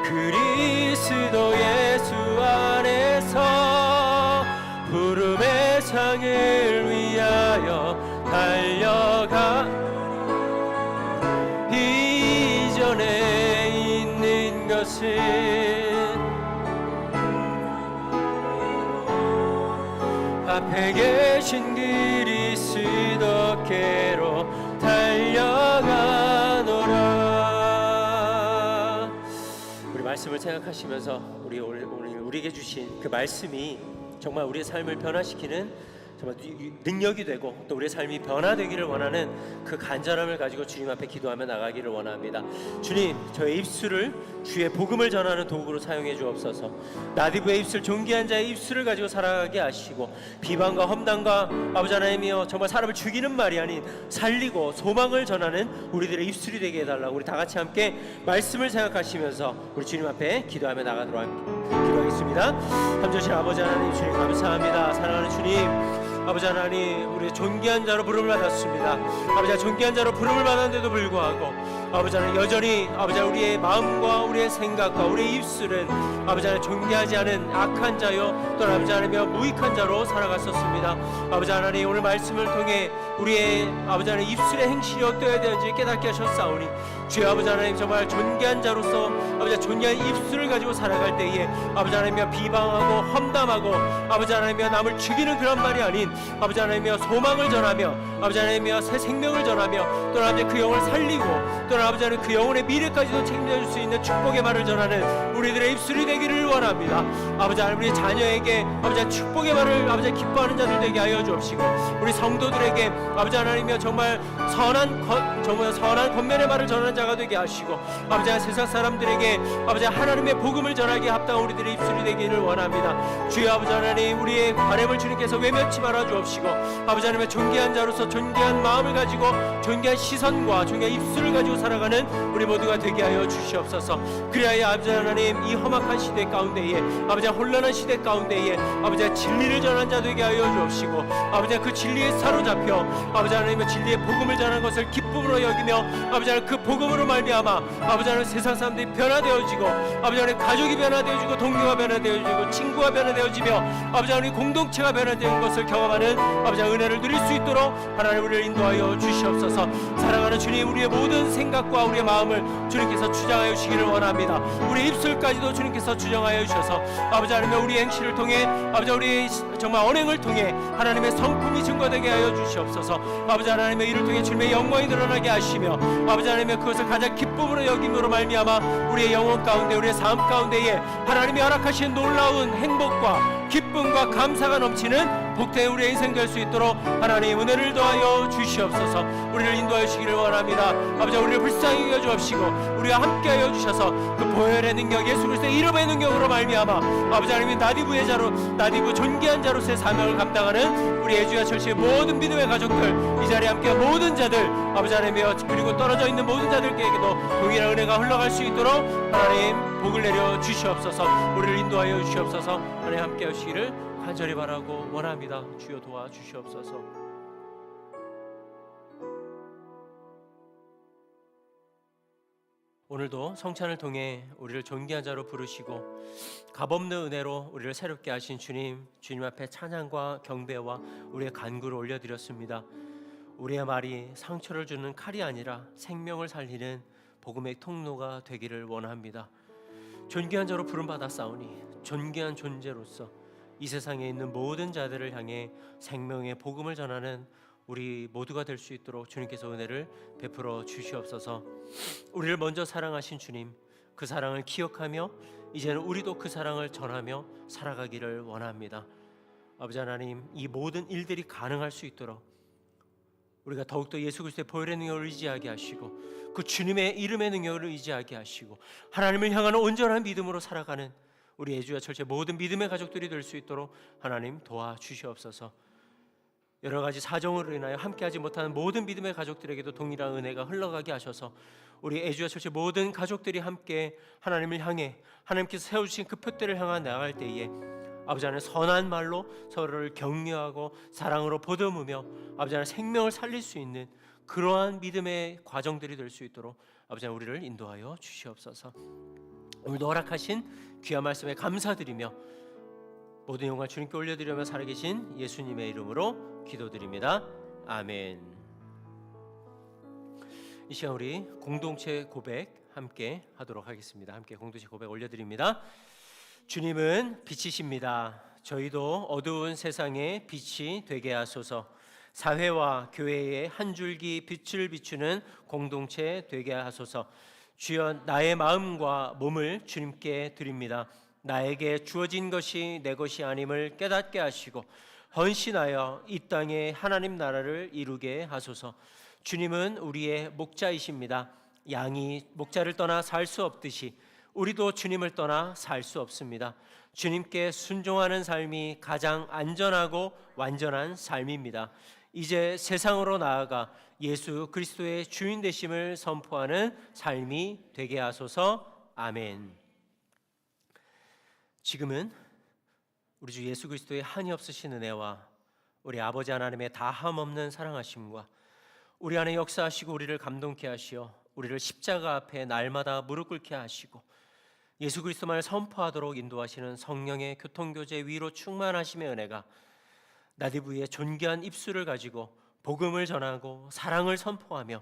그리스도 예수 앞에 계신 그리스도께로 달려가노라. 우리 말씀을 생각하시면서 오늘 우리에게 주신 그 말씀이 정말 우리의 삶을 변화시키는 정말 능력이 되고 또 우리의 삶이 변화되기를 원하는 그 간절함을 가지고 주님 앞에 기도하며 나가기를 원합니다. 주님, 저의 입술을 주의 복음을 전하는 도구로 사용해 주옵소서. 나디브의 입술, 존귀한 자의 입술을 가지고 살아가게 하시고 비방과 험담과 아버지 하나님이여 정말 사람을 죽이는 말이 아닌 살리고 소망을 전하는 우리들의 입술이 되게 해달라고 우리 다 같이 함께 말씀을 생각하시면서 우리 주님 앞에 기도하며 나가도록 기도하겠습니다. 함주신 아버지 하나님, 주님 감사합니다. 사랑하는 주님, 아버지 하나님, 우리 존귀한 자로 부름을 받았습니다. 아버지, 존귀한 자로 부름을 받았는데도 불구하고 아버지 하나님 여전히 아버지 우리의 마음과 우리의 생각과 우리의 입술은 아버지 하나님 존귀하지 않은 악한 자요 또 아버지 하나님이여 무익한 자로 살아갔었습니다. 아버지 하나님, 오늘 말씀을 통해 우리의 아버지 하나님 입술의 행실이 어떠해야 되는지 깨닫게 하셨사오니 주여 아버지 하나님, 정말 존귀한 자로서 아버지 존귀한 입술을 가지고 살아갈 때에 아버지 하나님이여 비방하고 험담하고 아버지 하나님이여 남을 죽이는 그런 말이 아닌 아버지 하나님이여 소망을 전하며 아버지 하나님이여 새 생명을 전하며 또 아버지 그 영혼을 살리고 또 아버지 하나님 그 영혼의 미래까지도 책임질 수 있는 축복의 말을 전하는 우리들의 입술이 되기를 원합니다. 아버지 하나님, 우리 자녀에게 아버지 축복의 말을 아버지 기뻐하는 자들 되게 하여 주옵시고 우리 성도들에게 아버지 하나님이여 정말 선한 권면의 말을 전하는 자가 되게 하시고 아버지 하나님, 세상 사람들에게 아버지 하나님의 복음을 전하기에 합당한 우리들의 입술이 되기를 원합니다. 주여 아버지 하나님, 우리의 바램을 주님께서 외면치 말아 주옵시고 아버지 하나님의 존귀한 자로서 존귀한 마음을 가지고 존귀한 시선과 존귀한 입술을 가지고 살아가는 우리 모두가 되게 하여 주시옵소서. 그리하여 아버지 하나님, 이 험악한 시대 가운데에 아버지 혼란한 시대 가운데에 아버지 진리를 전하는 자 되게 하여 주옵시고 아버지 그 진리에 사로잡혀 아버지 하나님의 진리의 복음을 전하는 것을 기쁨으로 여기며 아버지 하나님 그 복음으로 말미암아 아버지 하나님 세상 사람들이 변화되어지고 아버지 하나님 가족이 변화되어지고 동료가 변화되어지고 친구가 변화되어지며 아버지 하나님 공동체가 변화되는 것을 경험하는 아버지 하나님 은혜를 누릴 수 있도록 하나님 우리를 인도하여 주시옵소서. 사랑하는 주님, 우리의 모든 생각과 우리의 마음을 주님께서 주장하여 주시기를 원합니다. 우리 입술까지도 주님께서 주장하여 주셔서 아버지 하나님 우리 행실을 통해 아버지 우리 정말 언행을 통해 하나님의 성품이 증거되게 하여 주시옵소서. 아버지 하나님의 이를 통해 주님의 영광이 드러나게 하시며 아버지 하나님의 그것을 가장 기쁨으로 여김으로 말미암아 우리의 영혼 가운데 우리의 삶 가운데에 하나님이 허락하신 놀라운 행복과 기쁨과 감사가 넘치는 복된 우리의 인생 될 수 있도록 하나님 은혜를 더하여 주시옵소서. 우리를 인도하여 주시기를 원합니다. 아버지, 우리를 불쌍히 여겨 주옵시고 우리와 함께하여 주셔서 그 보혈의 능력, 예수 그리스도의 이름의 능력으로 말미암아 아버지 하나님이 나디브의 자로, 나디브 존귀한 자로서의 사명을 감당하는 우리 애주야 철치의 모든 믿음의 가족들, 이 자리에 함께 모든 자들 아버지 하나님이여 그리고 떨어져 있는 모든 자들에게도 동일한 은혜가 흘러갈 수 있도록 하나님 복을 내려 주시옵소서. 우리를 인도하여 주시옵소서. 하나님 함께 하시기를 간절히 바라고 원합니다. 주여 도와주시옵소서. 오늘도 성찬을 통해 우리를 존귀한 자로 부르시고 값없는 은혜로 우리를 새롭게 하신 주님 앞에 찬양과 경배와 우리의 간구를 올려드렸습니다. 우리의 말이 상처를 주는 칼이 아니라 생명을 살리는 복음의 통로가 되기를 원합니다. 존귀한 자로 부름받았사오니 존귀한 존재로서 이 세상에 있는 모든 자들을 향해 생명의 복음을 전하는 우리 모두가 될 수 있도록 주님께서 은혜를 베풀어 주시옵소서. 우리를 먼저 사랑하신 주님, 그 사랑을 기억하며 이제는 우리도 그 사랑을 전하며 살아가기를 원합니다. 아버지 하나님, 이 모든 일들이 가능할 수 있도록 우리가 더욱더 예수 그리스도의 보혈의 능력을 의지하게 하시고 그 주님의 이름의 능력을 의지하게 하시고 하나님을 향하는 온전한 믿음으로 살아가는 우리 애주야 철체 모든 믿음의 가족들이 될 수 있도록 하나님 도와주시옵소서. 여러 가지 사정으로 인하여 함께하지 못하는 모든 믿음의 가족들에게도 동일한 은혜가 흘러가게 하셔서 우리 애주야 철체 모든 가족들이 함께 하나님을 향해 하나님께서 세워주신 그 표대를 향해 나아갈 때에 아버지 하나님 선한 말로 서로를 격려하고 사랑으로 보듬으며 아버지 하나님 생명을 살릴 수 있는 그러한 믿음의 과정들이 될 수 있도록 아버지 하나님 우리를 인도하여 주시옵소서. 오늘도 허락하신 귀한 말씀에 감사드리며 모든 영광 주님께 올려드리며 살아계신 예수님의 이름으로 기도드립니다. 아멘. 이 시간 우리 공동체 고백 함께 하도록 하겠습니다. 함께 공동체 고백 올려드립니다. 주님은 빛이십니다. 저희도 어두운 세상에 빛이 되게 하소서. 사회와 교회의 한 줄기 빛을 비추는 공동체 되게 하소서. 주여, 나의 마음과 몸을 주님께 드립니다. 나에게 주어진 것이 내 것이 아님을 깨닫게 하시고 헌신하여 이 땅에 하나님 나라를 이루게 하소서. 주님은 우리의 목자이십니다. 양이 목자를 떠나 살 수 없듯이 우리도 주님을 떠나 살 수 없습니다. 주님께 순종하는 삶이 가장 안전하고 완전한 삶입니다. 이제 세상으로 나아가 예수 그리스도의 주인 되심을 선포하는 삶이 되게 하소서. 아멘. 지금은 우리 주 예수 그리스도의 한이 없으신 은혜와 우리 아버지 하나님의 다함 없는 사랑하심과 우리 안에 역사하시고 우리를 감동케 하시어 우리를 십자가 앞에 날마다 무릎 꿇게 하시고 예수 그리스도만을 선포하도록 인도하시는 성령의 교통교제 위로 충만하심의 은혜가 나디부의 존귀한 입술을 가지고 복음을 전하고 사랑을 선포하며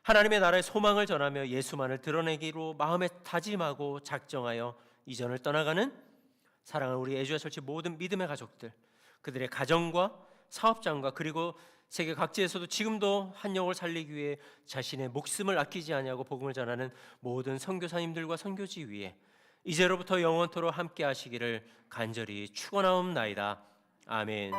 하나님의 나라의 소망을 전하며 예수만을 드러내기로 마음에 다짐하고 작정하여 이전을 떠나가는 사랑하는 우리 애주와 철치 모든 믿음의 가족들, 그들의 가정과 사업장과 그리고 세계 각지에서도 지금도 한 영혼을 살리기 위해 자신의 목숨을 아끼지 아니하고 복음을 전하는 모든 선교사님들과 선교지 위에 이제로부터 영원토록 함께 하시기를 간절히 축원하옵나이다. 아멘.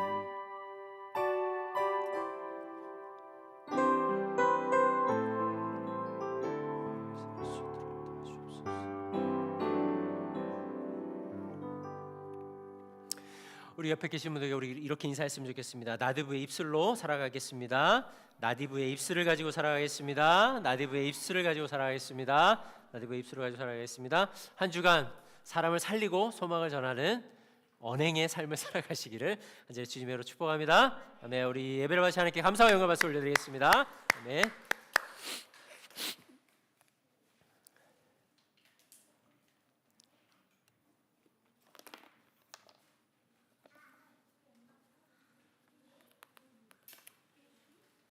우리 옆에 계신 분들에게 우리 이렇게 인사했으면 좋겠습니다. 나디부의 입술로 살아가겠습니다. 나디부의 입술을 가지고 살아가겠습니다. 나디부의 입술을 가지고 살아가겠습니다. 나디부의 입술을 가지고 살아가겠습니다. 한 주간 사람을 살리고 소망을 전하는 언행의 삶을 살아가시기를 간절히 주님으로 축복합니다. 아멘. 우리 예배를 마치 하나님께 감사와 영광 말씀 올려드리겠습니다. 아멘.